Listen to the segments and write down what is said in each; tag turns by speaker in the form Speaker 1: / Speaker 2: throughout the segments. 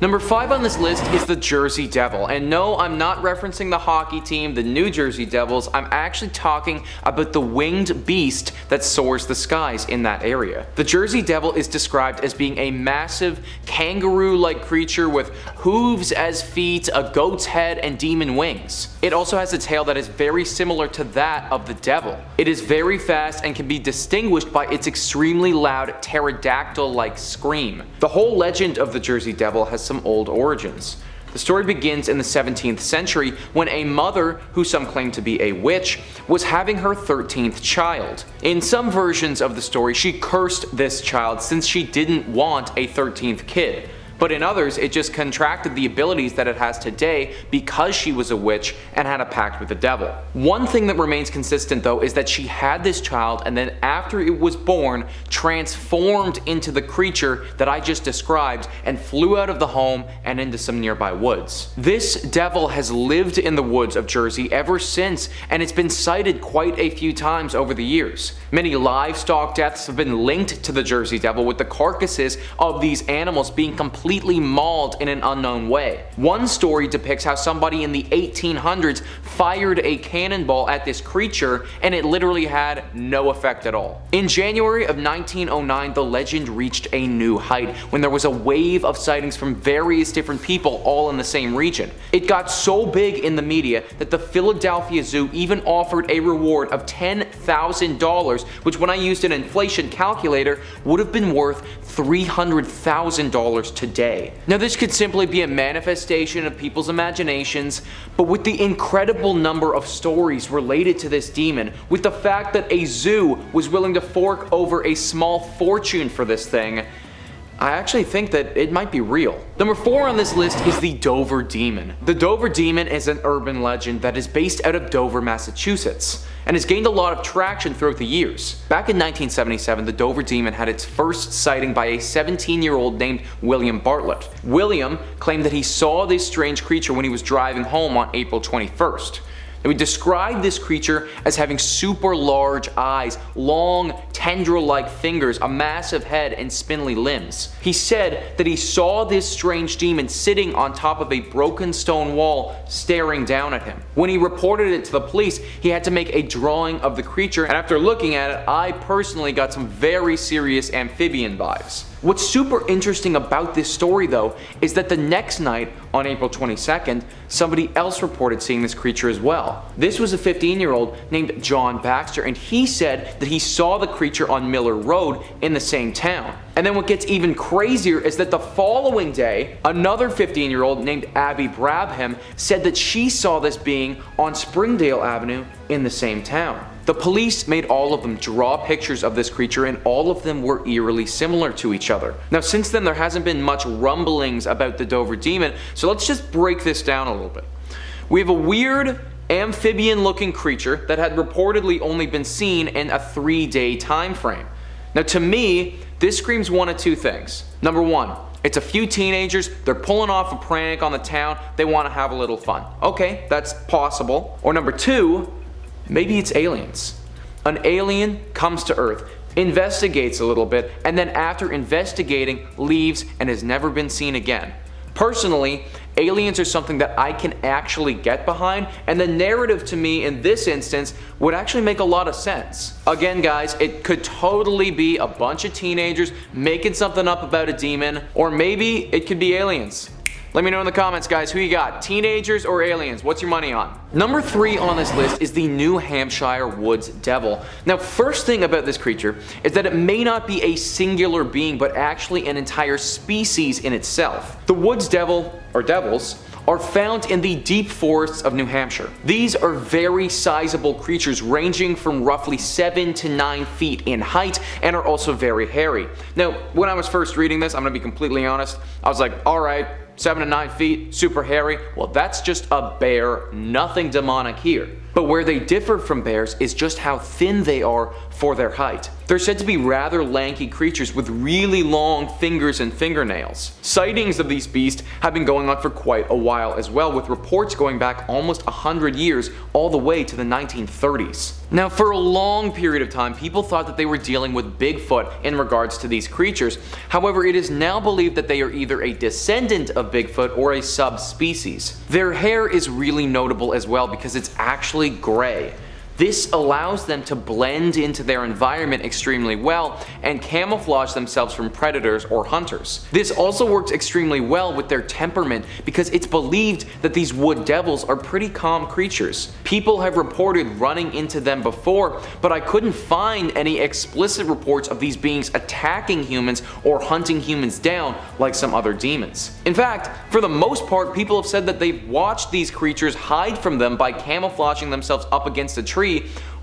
Speaker 1: Number 5 on this list is the Jersey Devil, and no, I'm not referencing the hockey team, the New Jersey Devils. I'm actually talking about the winged beast that soars the skies in that area. The Jersey Devil is described as being a massive kangaroo-like creature with hooves as feet, a goat's head, and demon wings. It also has a tail that is very similar to that of the devil. It is very fast and can be distinguished by its extremely loud pterodactyl-like scream. The whole legend of the Jersey Devil has some old origins. The story begins in the 17th century when a mother, who some claim to be a witch, was having her 13th child. In some versions of the story, she cursed this child since she didn't want a 13th kid. But in others, it just contracted the abilities that it has today because she was a witch and had a pact with the devil. One thing that remains consistent though is that she had this child and then after it was born, transformed into the creature that I just described and flew out of the home and into some nearby woods. This devil has lived in the woods of Jersey ever since, and it's been cited quite a few times over the years. Many livestock deaths have been linked to the Jersey Devil, with the carcasses of these animals being completely mauled in an unknown way. One story depicts how somebody in the 1800s fired a cannonball at this creature and it literally had no effect at all. In January of 1909, the legend reached a new height when there was a wave of sightings from various different people all in the same region. It got so big in the media that the Philadelphia Zoo even offered a reward of $10,000, which when I used an inflation calculator would have been worth $300,000 today. Now this could simply be a manifestation of people's imaginations, but with the incredible number of stories related to this demon, with the fact that a zoo was willing to fork over a small fortune for this thing, I actually think that it might be real. Number 4 on this list is the Dover Demon. The Dover Demon is an urban legend that is based out of Dover, Massachusetts, and has gained a lot of traction throughout the years. Back in 1977, the Dover Demon had its first sighting by a 17-year-old named William Bartlett. William claimed that he saw this strange creature when he was driving home on April 21st. And we described this creature as having super large eyes, long tendril-like fingers, a massive head, and spindly limbs. He said that he saw this strange demon sitting on top of a broken stone wall, staring down at him. When he reported it to the police, he had to make a drawing of the creature, and after looking at it, I personally got some very serious amphibian vibes. What's super interesting about this story though is that the next night, on April 22nd, somebody else reported seeing this creature as well. This was a 15-year-old named John Baxter, and he said that he saw the creature on Miller Road in the same town. And then what gets even crazier is that the following day, another 15-year-old named Abby Brabham said that she saw this being on Springdale Avenue in the same town. The police made all of them draw pictures of this creature, and all of them were eerily similar to each other. Now since then there hasn't been much rumblings about the Dover Demon, so let's just break this down a little bit. We have a weird amphibian looking creature that had reportedly only been seen in a 3-day time frame. Now to me, this screams one of two things. Number 1, it's a few teenagers, they're pulling off a prank on the town, they want to have a little fun. Okay, that's possible. Or number 2, maybe it's aliens. An alien comes to Earth, investigates a little bit, and then after investigating, leaves and has never been seen again. Personally, aliens are something that I can actually get behind, and the narrative to me in this instance would actually make a lot of sense. Again guys, it could totally be a bunch of teenagers making something up about a demon, or maybe it could be aliens. Let me know in the comments guys, who you got, teenagers or aliens? What's your money on? Number 3 on this list is the New Hampshire Woods Devil. Now first thing about this creature is that it may not be a singular being, but actually an entire species in itself. The Woods Devil, or devils, are found in the deep forests of New Hampshire. These are very sizable creatures ranging from roughly 7 to 9 feet in height and are also very hairy. Now when I was first reading this, I'm gonna be completely honest, I was like, alright, 7 to 9 feet, super hairy, well that's just a bear, nothing demonic here. But where they differ from bears is just how thin they are for their height. They're said to be rather lanky creatures with really long fingers and fingernails. Sightings of these beasts have been going on for quite a while as well, with reports going back almost 100 years all the way to the 1930s. Now, for a long period of time, people thought that they were dealing with Bigfoot in regards to these creatures. However, it is now believed that they are either a descendant of Bigfoot or a subspecies. Their hair is really notable as well because it's actually gray. This allows them to blend into their environment extremely well and camouflage themselves from predators or hunters. This also works extremely well with their temperament because it's believed that these wood devils are pretty calm creatures. People have reported running into them before, but I couldn't find any explicit reports of these beings attacking humans or hunting humans down like some other demons. In fact, for the most part, people have said that they've watched these creatures hide from them by camouflaging themselves up against a tree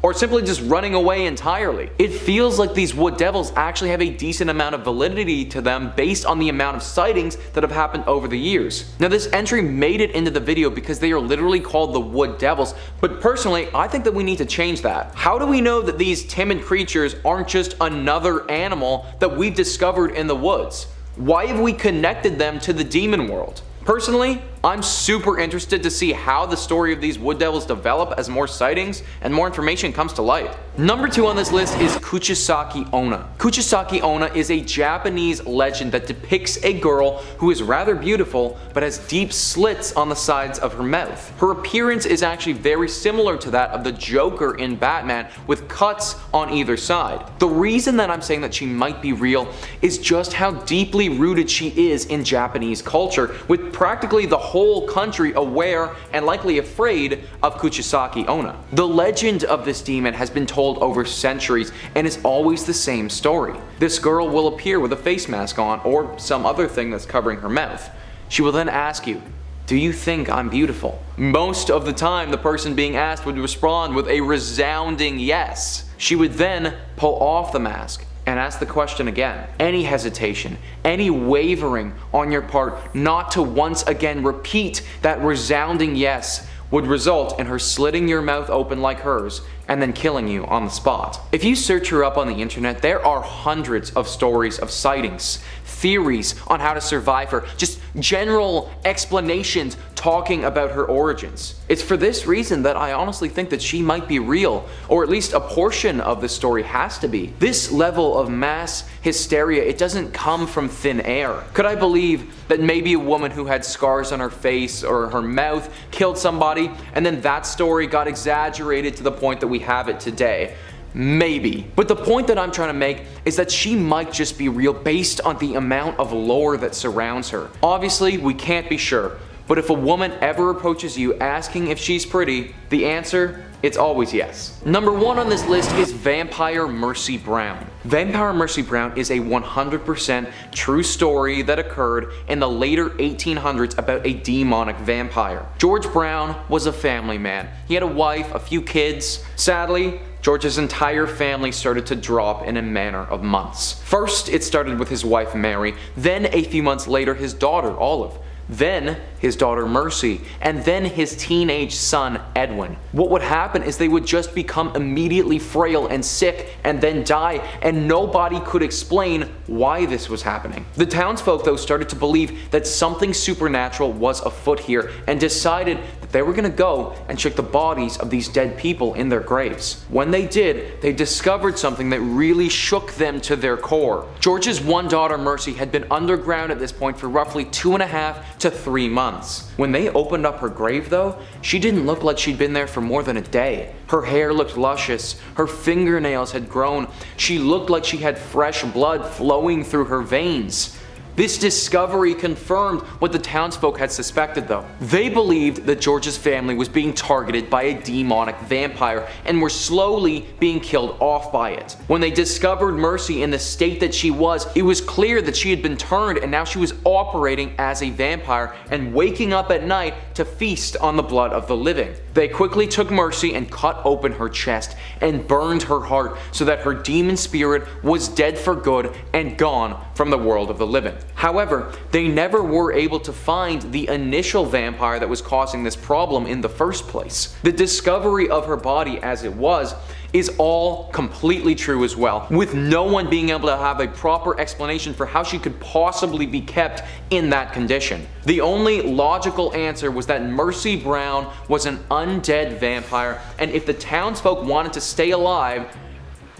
Speaker 1: or simply just running away entirely. It feels like these wood devils actually have a decent amount of validity to them based on the amount of sightings that have happened over the years. Now, this entry made it into the video because they are literally called the wood devils, but personally I think that we need to change that. How do we know that these timid creatures aren't just another animal that we've discovered in the woods? Why have we connected them to the demon world? Personally, I'm super interested to see how the story of these wood devils develop as more sightings and more information comes to light. Number 2 on this list is Kuchisake Onna. Kuchisake Onna is a Japanese legend that depicts a girl who is rather beautiful but has deep slits on the sides of her mouth. Her appearance is actually very similar to that of the Joker in Batman, with cuts on either side. The reason that I'm saying that she might be real is just how deeply rooted she is in Japanese culture, with practically the whole country aware and likely afraid of Kuchisake Onna. The legend of this demon has been told over centuries and is always the same story. This girl will appear with a face mask on or some other thing that's covering her mouth. She will then ask you, "Do you think I'm beautiful?" Most of the time, the person being asked would respond with a resounding yes. She would then pull off the mask and ask the question again. Any hesitation, any wavering on your part not to once again repeat that resounding yes would result in her slitting your mouth open like hers and then killing you on the spot. If you search her up on the internet, there are hundreds of stories of sightings, theories on how to survive her, just general explanations talking about her origins. It's for this reason that I honestly think that she might be real, or at least a portion of the story has to be. This level of mass hysteria, it doesn't come from thin air. Could I believe that maybe a woman who had scars on her face or her mouth killed somebody, and then that story got exaggerated to the point that we have it today? Maybe. But the point that I'm trying to make is that she might just be real based on the amount of lore that surrounds her. Obviously, we can't be sure, but if a woman ever approaches you asking if she's pretty, the answer, it's always yes. Number 1 on this list is Vampire Mercy Brown. Vampire Mercy Brown is a 100% true story that occurred in the later 1800s about a demonic vampire. George Brown was a family man. He had a wife, a few kids. Sadly, George's entire family started to drop in a matter of months. First, it started with his wife Mary, then a few months later his daughter Olive, then his daughter Mercy, and then his teenage son Edwin. What would happen is they would just become immediately frail and sick and then die, and nobody could explain why this was happening. The townsfolk though started to believe that something supernatural was afoot here and decided that they were going to go and check the bodies of these dead people in their graves. When they did, they discovered something that really shook them to their core. George's one daughter Mercy had been underground at this point for roughly 2.5 to 3 months. When they opened up her grave though, she didn't look like she'd been there for more than a day. Her hair looked luscious, her fingernails had grown, she looked like she had fresh blood flowing through her veins. This discovery confirmed what the townsfolk had suspected though. They believed that George's family was being targeted by a demonic vampire and were slowly being killed off by it. When they discovered Mercy in the state that she was, it was clear that she had been turned and now she was operating as a vampire and waking up at night to feast on the blood of the living. They quickly took Mercy and cut open her chest and burned her heart so that her demon spirit was dead for good and gone from the world of the living. However, they never were able to find the initial vampire that was causing this problem in the first place. The discovery of her body as it was is all completely true as well, with no one being able to have a proper explanation for how she could possibly be kept in that condition. The only logical answer was that Mercy Brown was an undead vampire, and if the townsfolk wanted to stay alive,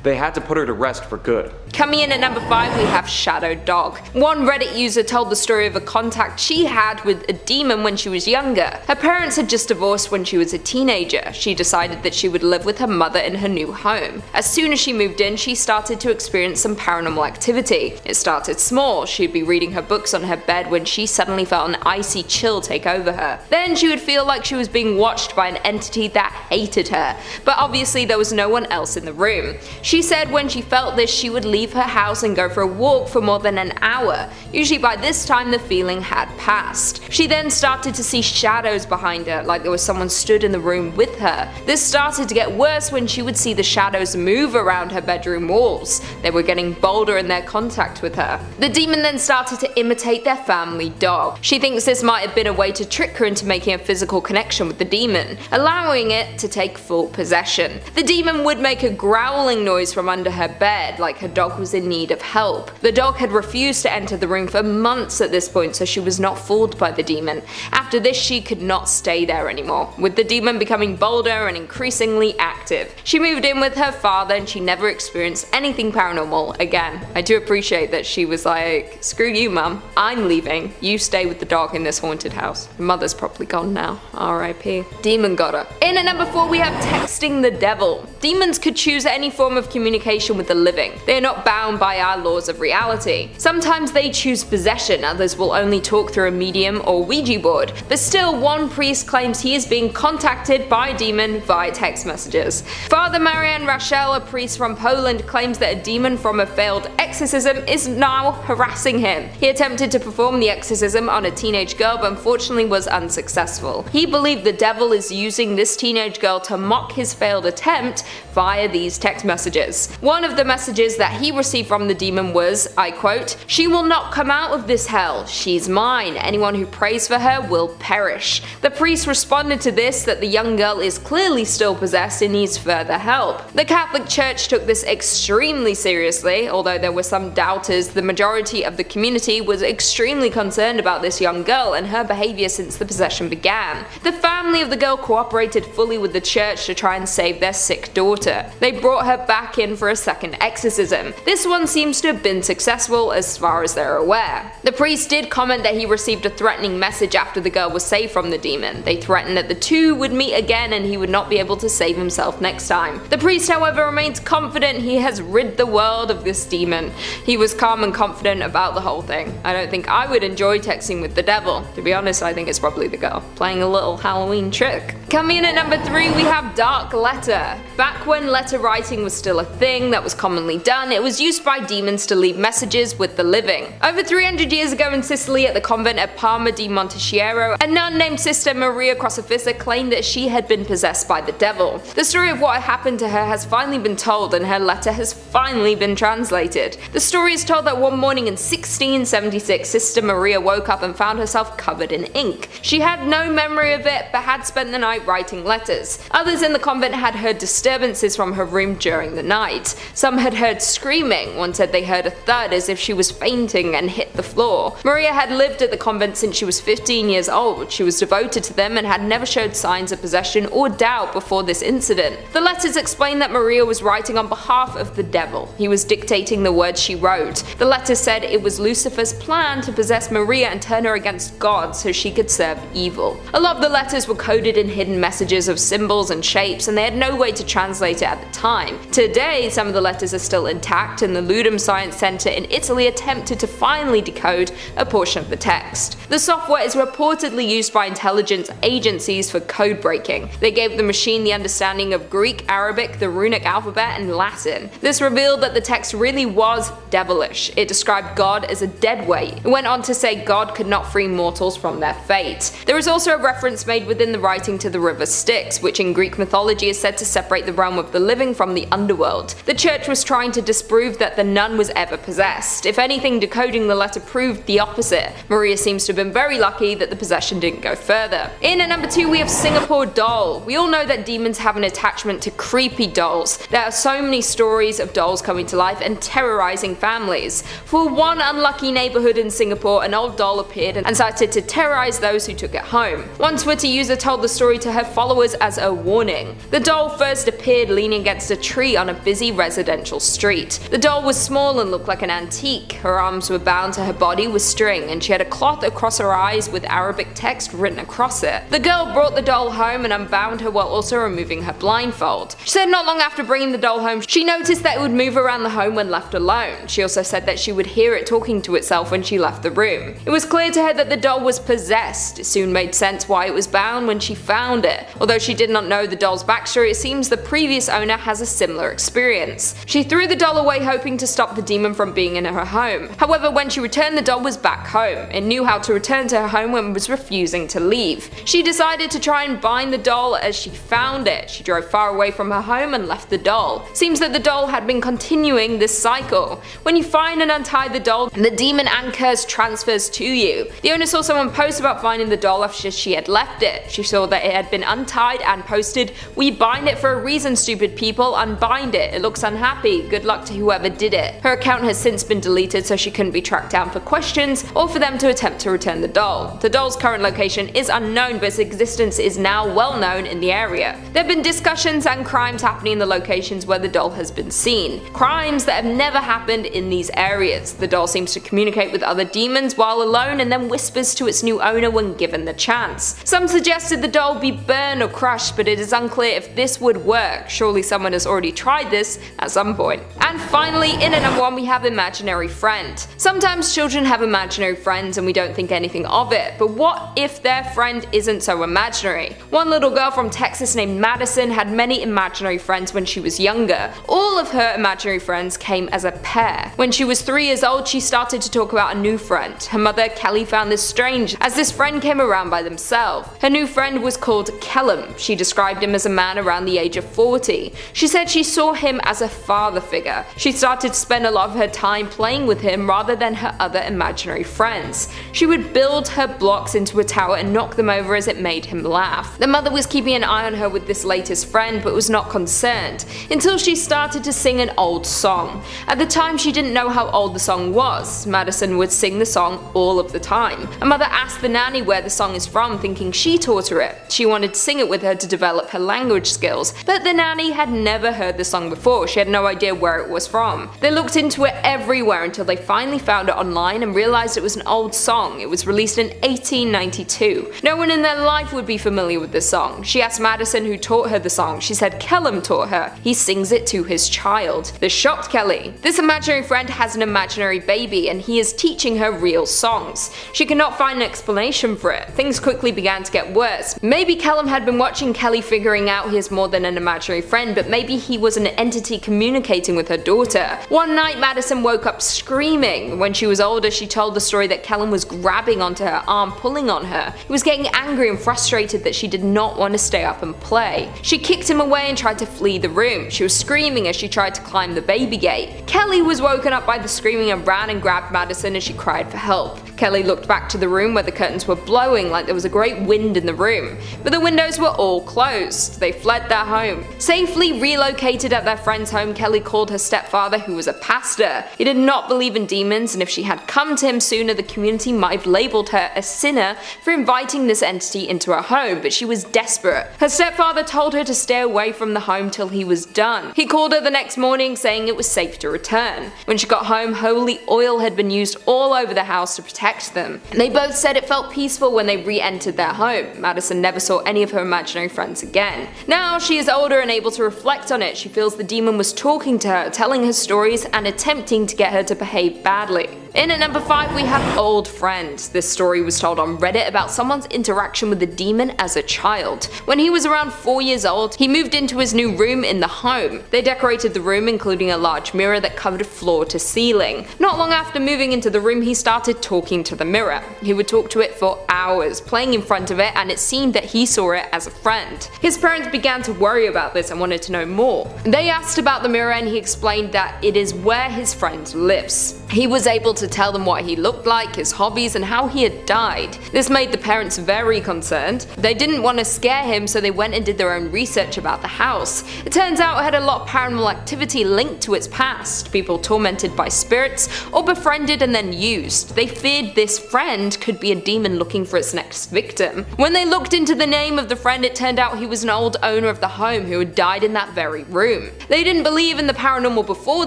Speaker 1: they had to put her to rest for good.
Speaker 2: Coming in at number 5, we have Shadow Dog. One Reddit user told the story of a contact she had with a demon when she was younger. Her parents had just divorced when she was a teenager. She decided that she would live with her mother in her new home. As soon as she moved in, she started to experience some paranormal activity. It started small. She'd be reading her books on her bed when she suddenly felt an icy chill take over her. Then she would feel like she was being watched by an entity that hated her, but obviously there was no one else in the room. She said when she felt this, she would leave her house and go for a walk for more than an hour. Usually by this time the feeling had passed. She then started to see shadows behind her, like there was someone stood in the room with her. This started to get worse when she would see the shadows move around her bedroom walls. They were getting bolder in their contact with her. The demon then started to imitate their family dog. She thinks this might have been a way to trick her into making a physical connection with the demon, allowing it to take full possession. The demon would make a growling noise from under her bed, like her dog was in need of help. The dog had refused to enter the room for months at this point, so she was not fooled by the demon. After this, she could not stay there anymore, with the demon becoming bolder and increasingly active. She moved in with her father and she never experienced anything paranormal again. I do appreciate that she was like, screw you mum, I'm leaving, you stay with the dog in this haunted house. Her mother's probably gone now, R.I.P. Demon got her. In at number 4 we have texting the devil. Demons could choose any form of communication with the living. They are not bound by our laws of reality. Sometimes they choose possession, others will only talk through a medium or Ouija board, but still one priest claims he is being contacted by a demon via text messages. Father Marian Rachel, a priest from Poland, claims that a demon from a failed exorcism is now harassing him. He attempted to perform the exorcism on a teenage girl but unfortunately was unsuccessful. He believed the devil is using this teenage girl to mock his failed attempt via these text messages. One of the messages that he received from the demon was, I quote, "She will not come out of this hell. She's mine. Anyone who prays for her will perish." The priest responded to this that the young girl is clearly still possessed and needs further help. The Catholic Church took this extremely seriously. Although there were some doubters, the majority of the community was extremely concerned about this young girl and her behavior since the possession began. The family of the girl cooperated fully with the church to try and save their sick daughter. They brought her back in for a second exorcism. This one seems to have been successful as far as they're aware. The priest did comment that he received a threatening message after the girl was saved from the demon. They threatened that the two would meet again and he would not be able to save himself next time. The priest, however, remains confident he has rid the world of this demon. He was calm and confident about the whole thing. I don't think I would enjoy texting with the devil. To be honest, I think it's probably the girl playing a little Halloween trick. Coming in at number 3 we have Dark Letter. Back when letter writing was still a thing that was commonly done, it was used by demons to leave messages with the living. Over 300 years ago in Sicily at the convent at Palma di Montechiero, a nun named Sister Maria Crocifissa claimed that she had been possessed by the devil. The story of what happened to her has finally been told and her letter has finally been translated. The story is told that one morning in 1676 Sister Maria woke up and found herself covered in ink. She had no memory of it but had spent the night writing letters. Others in the convent had heard disturbances from her room during the night. Some had heard screaming. One said they heard a thud as if she was fainting and hit the floor. Maria had lived at the convent since she was 15 years old. She was devoted to them and had never showed signs of possession or doubt before this incident. The letters explained that Maria was writing on behalf of the devil. He was dictating the words she wrote. The letter said it was Lucifer's plan to possess Maria and turn her against God so she could serve evil. A lot of the letters were coded in hidden messages of symbols and shapes and they had no way to translate it at the time. Today, some of the letters are still intact and the Ludum Science Center in Italy attempted to finally decode a portion of the text. The software is reportedly used by intelligence agencies for code breaking. They gave the machine the understanding of Greek, Arabic, the runic alphabet, and Latin. This revealed that the text really was devilish. It described God as a deadweight. It went on to say God could not free mortals from their fate. There is also a reference made within the writing to the river Styx, which in Greek mythology is said to separate the realm of the living from the underworld. The church was trying to disprove that the nun was ever possessed. If anything, decoding the letter proved the opposite. Maria seems to have been very lucky that the possession didn't go further. In at number 2 we have Singapore Doll. We all know that demons have an attachment to creepy dolls. There are so many stories of dolls coming to life and terrorizing families. For one unlucky neighborhood in Singapore, an old doll appeared and started to terrorize those who took it home. One Twitter user told the story to her followers as a warning. The doll first appeared leaning against a tree on a busy residential street. The doll was small and looked like an antique. Her arms were bound to her body with string, and she had a cloth across her eyes with Arabic text written across it. The girl brought the doll home and unbound her while also removing her blindfold. She said not long after bringing the doll home, she noticed that it would move around the home when left alone. She also said that she would hear it talking to itself when she left the room. It was clear to her that the doll was possessed. It soon made sense why it was bound when she found it. Although she did not know the doll's backstory, it seems the previous owner has a similar experience. She threw the doll away hoping to stop the demon from being in her home. However, when she returned, the doll was back home. It knew how to return to her home and was refusing to leave. She decided to try and bind the doll as she found it. She drove far away from her home and left the doll. Seems that the doll had been continuing this cycle. When you find and untie the doll, the demon and curse transfers to you. The owner saw someone post about finding the doll after she had left it. She saw that it had been untied and posted, "We bind it for a reason, stupid people, unbind it. It looks unhappy. Good luck to whoever did it." Her account has since been deleted, so she couldn't be tracked down for questions or for them to attempt to return the doll. The doll's current location is unknown, but its existence is now well known in the area. There have been discussions and crimes happening in the locations where the doll has been seen. Crimes that have never happened in these areas. The doll seems to communicate with other demons while alone and then whispers to its new owner when given the chance. Some suggested the doll be burned or crushed, but it is unclear if this would work. Surely someone has already tried this at some point. And finally, in at number 1 we have imaginary friend. Sometimes children have imaginary friends and we don't think anything of it, but what if their friend isn't so imaginary? One little girl from Texas named Madison had many imaginary friends when she was younger. All of her imaginary friends came as a pair. When she was 3 years old, she started to talk about a new friend. Her mother, Kelly, found this strange as this friend came around by themselves. Her new friend was called Kellum. She described him as a man around the age of 40. She said she saw him as a father figure. She started to spend a lot of her time playing with him rather than her other imaginary friends. She would build her blocks into a tower and knock them over as it made him laugh. The mother was keeping an eye on her with this latest friend but was not concerned until she started to sing an old song. At the time she didn't know how old the song was. Madison would sing the song all of the time. Her mother asked the nanny where the song is from, thinking she taught her it. She wanted to sing it with her to develop her language skills, but the nanny had never heard the song before. She had no idea where it was from. They looked into it everywhere until they finally found it online and realized it was an old song. It was released in 1892. No one in their life would be familiar with this song. She asked Madison who taught her the song. She said Kellum taught her. He sings it to his child. This shocked Kelly. This imaginary friend has an imaginary baby and he is teaching her real songs. She could not find an explanation for it. Things quickly began to get worse. Maybe Kellum had been watching Kelly figuring out he is more than an imaginary friend, but maybe he was an entity communicating with her daughter. One night Madison woke up screaming. When she was older, she told the story that Kellum was grabbing onto her arm, pulling on her. He was getting angry and frustrated that she did not want to stay up and play. She kicked him away and tried to flee the room. She was screaming as she tried to climb the baby gate. Kelly was woken up by the screaming and ran and grabbed Madison as she cried for help. Kelly looked back to the room where the curtains were blowing like there was a great wind in the room, but the windows were all closed. They fled their home. Safely relocated at their friend's home, Kelly called her stepfather, who was a pastor. He did not believe in demons, and if she had come to him sooner, the community might have labeled her a sinner for inviting this entity into her home, but she was desperate. Her stepfather told her to stay away from the home till he was done. He called her the next morning saying it was safe to return. When she got home, holy oil had been used all over the house to protect them. They both said it felt peaceful when they re-entered their home. Madison never saw any of her imaginary friends again. Now she is older and able to reflect on it. She feels the demon was talking to her, telling her stories and attempting to get her to behave badly. In at number 5 we have Old Friend. This story was told on Reddit about someone's interaction with a demon as a child. When he was around 4 years old, he moved into his new room in the home. They decorated the room, including a large mirror that covered floor to ceiling. Not long after moving into the room, he started talking to the mirror. He would talk to it for hours, playing in front of it, and it seemed that he saw it as a friend. His parents began to worry about this and wanted to know more. They asked about the mirror and he explained that it is where his friend lives. He was able to tell them what he looked like, his hobbies, and how he had died. This made the parents very concerned. They didn't want to scare him, so they went and did their own research about the house. It turns out it had a lot of paranormal activity linked to its past, people tormented by spirits or befriended and then used. They feared this friend could be a demon looking for its next victim. When they looked into the name of the friend, it turned out he was an old owner of the home who had died in that very room. They didn't believe in the paranormal before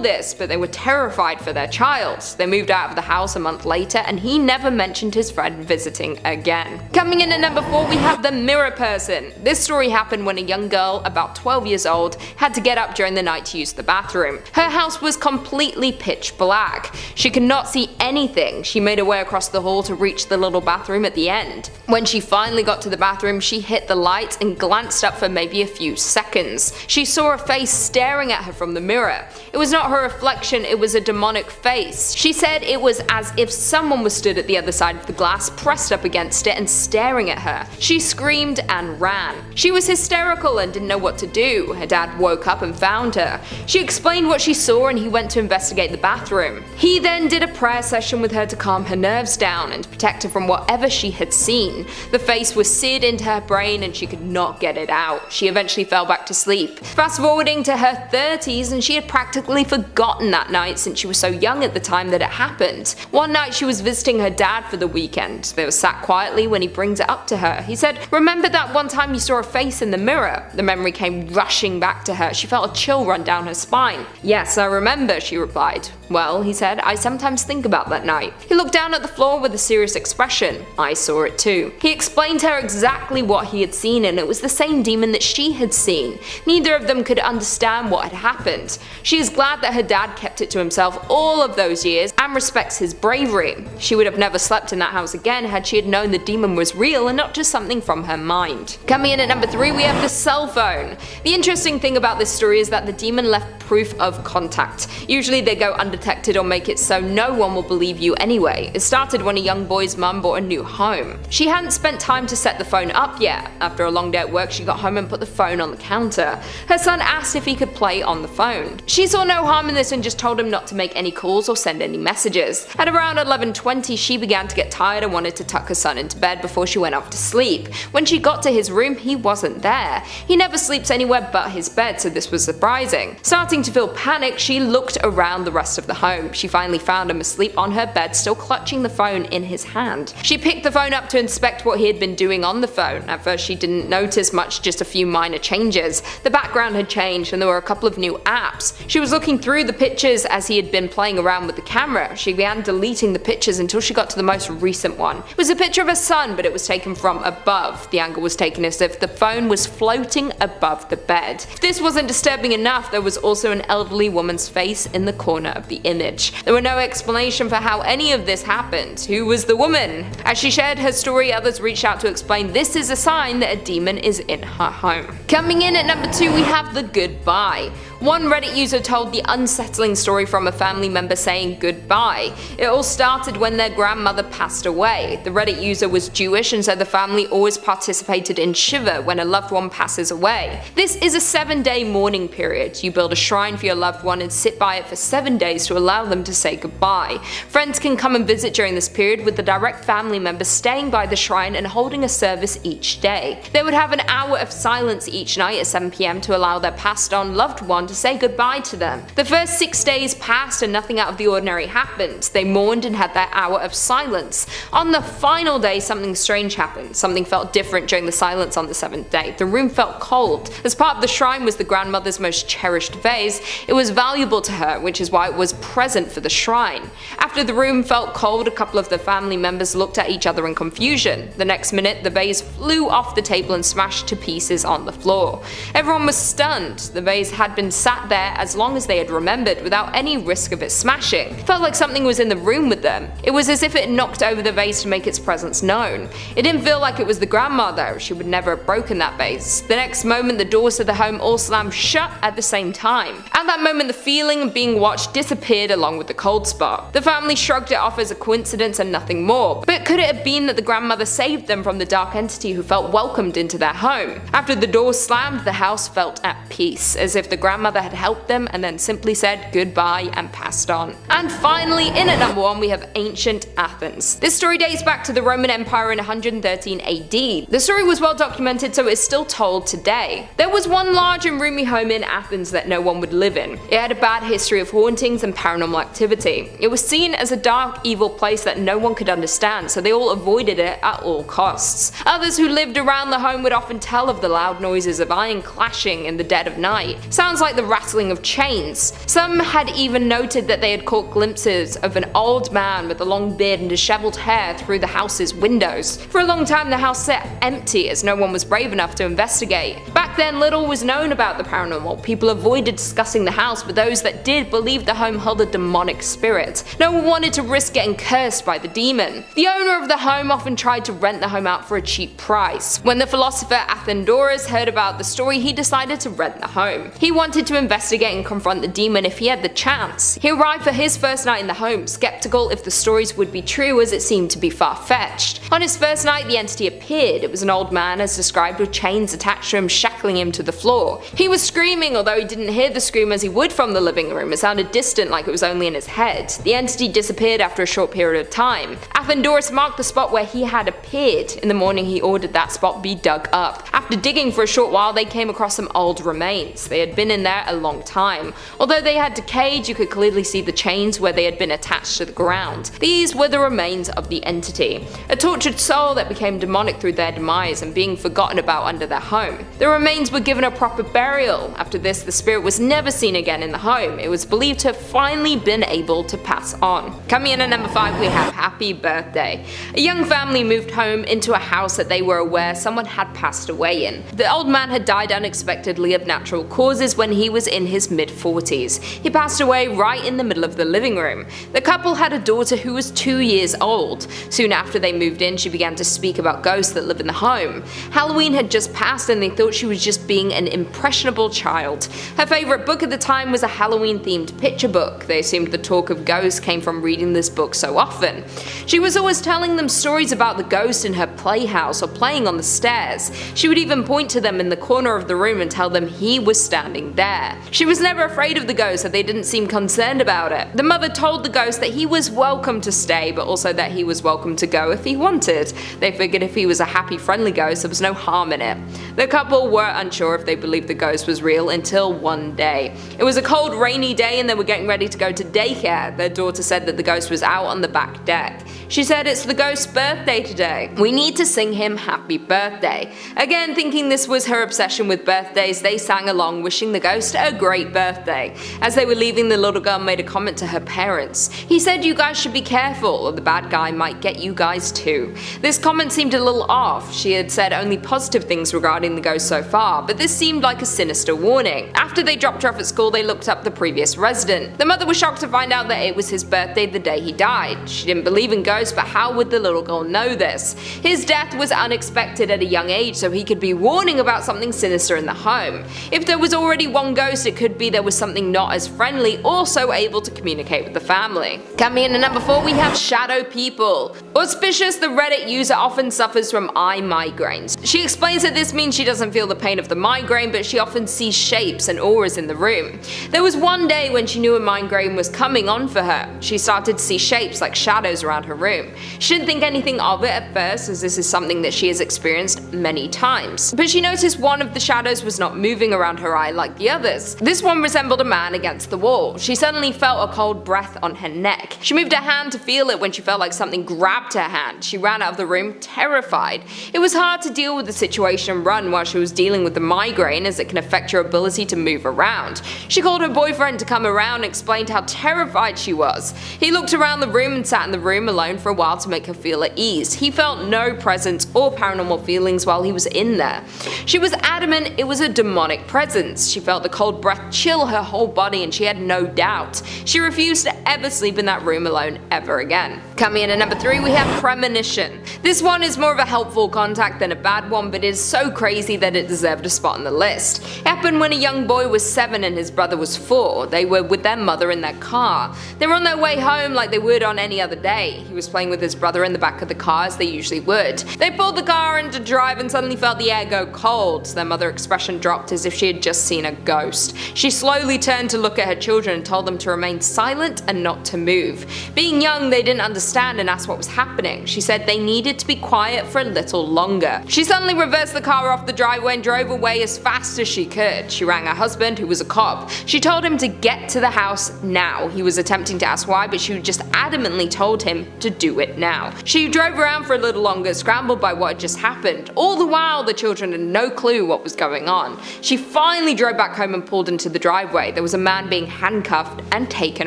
Speaker 2: this, but they were terrified for their child. They moved out of the house a month later and he never mentioned his friend visiting again. Coming in at number 4 we have the Mirror Person. This story happened when a young girl, about 12 years old, had to get up during the night to use the bathroom. Her house was completely pitch black. She could not see anything. She made her way across the hall to reach the little bathroom at the end. When she finally got to the bathroom, she hit the light and glanced up for maybe a few seconds. She saw a face staring at her from the mirror. It was not her reflection, it was a demonic face. She said it was as if someone was stood at the other side of the glass, pressed up against it and staring at her. She screamed and ran. She was hysterical and didn't know what to do. Her dad woke up and found her. She explained what she saw and he went to investigate the bathroom. He then did a prayer session with her to calm her nerves down and protect her from whatever she had seen. The face was seared into her brain and she could not get it out. She eventually fell back to sleep. Fast forwarding to her 30s, and she had practically forgotten that night since she was so young at the time that it happened. One night she was visiting her dad for the weekend. They were sat quietly when he brings it up to her. He said, "Remember that one time you saw a face in the mirror?" The memory came rushing back to her. She felt a chill run down her spine. "Yes, I remember," she replied. "Well," he said, "I sometimes think about that night." He looked down at the floor with a serious expression. "I saw it too." He explained to her exactly what he had seen, and it was the same demon that she had seen. Neither of them could understand what had happened. She is glad that her dad kept it to himself all of those years and respects his bravery. She would have never slept in that house again had she had known the demon was real and not just something from her mind. Coming in at number 3 we have the cell phone. The interesting thing about this story is that the demon left proof of contact. Usually they go undetected or make it so no one will believe you anyway. It started when a young boy's mum bought a new home. She hadn't spent time to set the phone up yet. After a long day at work, she got home and put the phone on the counter. Her son asked if he could play on the phone. She saw no harm in this and just told him not to make any calls or send any messages. At around 11:20 she began to get tired and wanted to tuck her son into bed before she went off to sleep. When she got to his room, he wasn't there. He never sleeps anywhere but his bed, so this was surprising. Starting to feel panicked, she looked around the rest of the home. She finally found him asleep on her bed, still clutching the phone in his hand. She picked the phone up to inspect what he had been doing on the phone. At first she didn't notice much, just a few minor changes. The background had changed and there were a couple of new apps. She was looking through the pictures as he had been playing around with the camera. She began deleting the pictures until she got to the most recent one. It was a picture of her son, but it was taken from above. The angle was taken as if the phone was floating above the bed. If this wasn't disturbing enough, there was also an elderly woman's face in the corner of the image. There were no explanation for how any of this happened. Who was the woman? As she shared her story, others reached out to explain this is a sign that a demon is in her home. Coming in at number 2 we have the goodbye. One Reddit user told the unsettling story from a family member saying goodbye. It all started when their grandmother passed away. The Reddit user was Jewish and so the family always participated in Shiva when a loved one passes away. This is a 7-day mourning period. You build a shrine for your loved one and sit by it for 7 days to allow them to say goodbye. Friends can come and visit during this period, with the direct family members staying by the shrine and holding a service each day. They would have an hour of silence each night at 7 PM to allow their passed on loved one to say goodbye to them. The first 6 days passed and nothing out of the ordinary happened. They mourned and had their hour of silence. On the final day, something strange happened. Something felt different during the silence on the 7th day. The room felt cold. As part of the shrine was the grandmother's most cherished vase. It was valuable to her, which is why it was present for the shrine. After the room felt cold, a couple of the family members looked at each other in confusion. The next minute, the vase flew off the table and smashed to pieces on the floor. Everyone was stunned. The vase had been sat there as long as they had remembered without any risk of it smashing. Felt like something was in the room with them. It was as if it knocked over the vase to make its presence known. It didn't feel like it was the grandma though, she would never have broken that vase. The next moment the doors to the home all slammed shut at the same time. At that moment the feeling of being watched disappeared along with the cold spot. The family shrugged it off as a coincidence and nothing more, but could it have been that the grandmother saved them from the dark entity who felt welcomed into their home? After the doors slammed, the house felt at peace, as if the grandmother had helped them and then simply said goodbye and passed on. And finally, in at number 1 we have ancient Athens. This story dates back to the Roman Empire in 113 AD. The story was well documented, so it is still told today. There was one large and roomy home in Athens that no one would live in. It had a bad history of hauntings and paranormal activity. It was seen as a dark, evil place that no one could understand, so they all avoided it at all costs. Others who lived around the home would often tell of the loud noises of iron clashing in the dead of night. Sounds like the rattling of chains. Some had even noted that they had caught glimpses of an old man with a long beard and disheveled hair through the house's windows. For a long time the house sat empty as no one was brave enough to investigate. Back then little was known about the paranormal. People avoided discussing the house, but those that did believed the home held a demonic spirit. No one wanted to risk getting cursed by the demon. The owner of the home often tried to rent the home out for a cheap price. When the philosopher Athenodorus heard about the story, he decided to rent the home. He wanted to investigate and confront the demon if he had the chance. He arrived for his first night in the home, skeptical if the stories would be true as it seemed to be far-fetched. On his first night the entity appeared. It was an old man as described with chains attached to him shackling him to the floor. He was screaming, although he didn't hear the scream as he would from the living room. It sounded distant, like it was only in his head. The entity disappeared after a short period of time. Athenodorus marked the spot where he had appeared. In the morning he ordered that spot be dug up. After digging for a short while they came across some old remains. They had been in there a long time. Although they had decayed, you could clearly see the chains where they had been attached to the ground. These were the remains of the entity, a tortured soul that became demonic through their demise and being forgotten about under their home. The remains were given a proper burial. After this the spirit was never seen again in the home. It was believed to have finally been able to pass on. Coming in at number 5 we have Happy Birthday. A young family moved home into a house that they were aware someone had passed away in. The old man had died unexpectedly of natural causes when he was in his mid-40s. He passed away right in the middle of the living room. The couple had a daughter who was 2 years old. Soon after they moved in, she began to speak about ghosts that live in the home. Halloween had just passed and they thought she was just being an impressionable child. Her favorite book at the time was a Halloween-themed picture book. They assumed the talk of ghosts came from reading this book so often. She was always telling them stories about the ghost in her playhouse or playing on the stairs. She would even point to them in the corner of the room and tell them he was standing there. She was never afraid of the ghost, so they didn't seem concerned about it. The mother told the ghost that he was welcome to stay, but also that he was welcome to go if he wanted. They figured if he was a happy, friendly ghost, there was no harm in it. The couple were unsure if they believed the ghost was real until one day. It was a cold, rainy day and they were getting ready to go to daycare. Their daughter said that the ghost was out on the back deck. She said, "It's the ghost's birthday today. We need to sing him happy birthday." Again, thinking this was her obsession with birthdays, they sang along, wishing the ghost a great birthday. As they were leaving, the little girl made a comment to her parents. He said, "You guys should be careful, or the bad guy might get you guys too." This comment seemed a little off. She had said only positive things regarding the ghost so far, but this seemed like a sinister warning. After they dropped her off at school, they looked up the previous resident. The mother was shocked to find out that it was his birthday the day he died. She didn't believe in ghosts, but how would the little girl know this? His death was unexpected at a young age, so he could be warning about something sinister in the home. If there was already one ghost, it could be there was something not as friendly, also able to communicate with the family. Coming in at number 4, we have shadow people. Auspicious, the Reddit user often suffers from eye migraines. She explains that this means she doesn't feel the pain of the migraine, but she often sees shapes and auras in the room. There was one day when she knew a migraine was coming on for her. She started to see shapes like shadows around her room. She didn't think anything of it at first, as this is something that she has experienced many times. But she noticed one of the shadows was not moving around her eye like the others. This one resembled a man against the wall. She suddenly felt a cold breath on her neck. She moved her hand to feel it when she felt like something grabbed her hand. She ran out of the room, terrified. It was hard to deal with the situation and run while she was dealing with the migraine, as it can affect your ability to move around. She called her boyfriend to come around and explained how terrified she was. He looked around the room and sat in the room alone alone for a while to make her feel at ease. He felt no presence or paranormal feelings while he was in there. She was adamant it was a demonic presence. She felt the cold breath chill her whole body and she had no doubt. She refused to ever sleep in that room alone ever again. Coming in at number 3, we have premonition. This one is more of a helpful contact than a bad one, but is so crazy that it deserved a spot on the list. It happened when a young boy was 7 and his brother was 4. They were with their mother in their car. They were on their way home like they would on any other day. He was playing with his brother in the back of the car as they usually would. They pulled the car into drive and suddenly felt the air go cold. Their mother's expression dropped as if she had just seen a ghost. She slowly turned to look at her children and told them to remain silent and not to move. Being young, they didn't understand and asked what was happening. She said they needed to be quiet for a little longer. She suddenly reversed the car off the driveway and drove away as fast as she could. She rang her husband, who was a cop. She told him to get to the house now. He was attempting to ask why, but she just adamantly told him to do it now. She drove around for a little longer, scrambled by what had just happened. All the while, the children had no clue what was going on. She finally drove back home and pulled into the driveway. There was a man being handcuffed and taken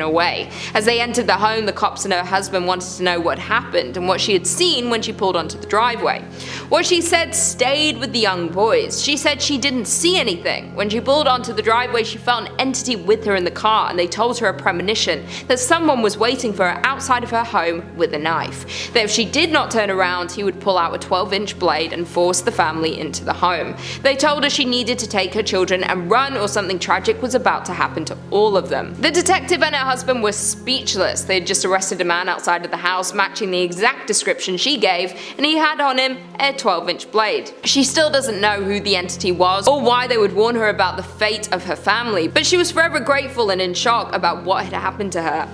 Speaker 2: away. As they entered the home, the cops and her husband wanted to know what happened and what she had seen when she pulled onto the driveway. What she said stayed with the young boys. She said she didn't see anything. When she pulled onto the driveway, she felt an entity with her in the car, and they told her a premonition that someone was waiting for her outside of her home with a knife. That if she did not turn around, he would pull out a 12-inch blade and force the family into the home. They told her she needed to take her children and run, or something tragic was about to happen to all of them. The detective and her husband were speechless. They had just arrested a man outside of the house matching the exact description she gave, and he had on him a 12-inch blade. She still doesn't know who the entity was or why they would warn her about the fate of her family, but she was forever grateful and in shock about what had happened to her.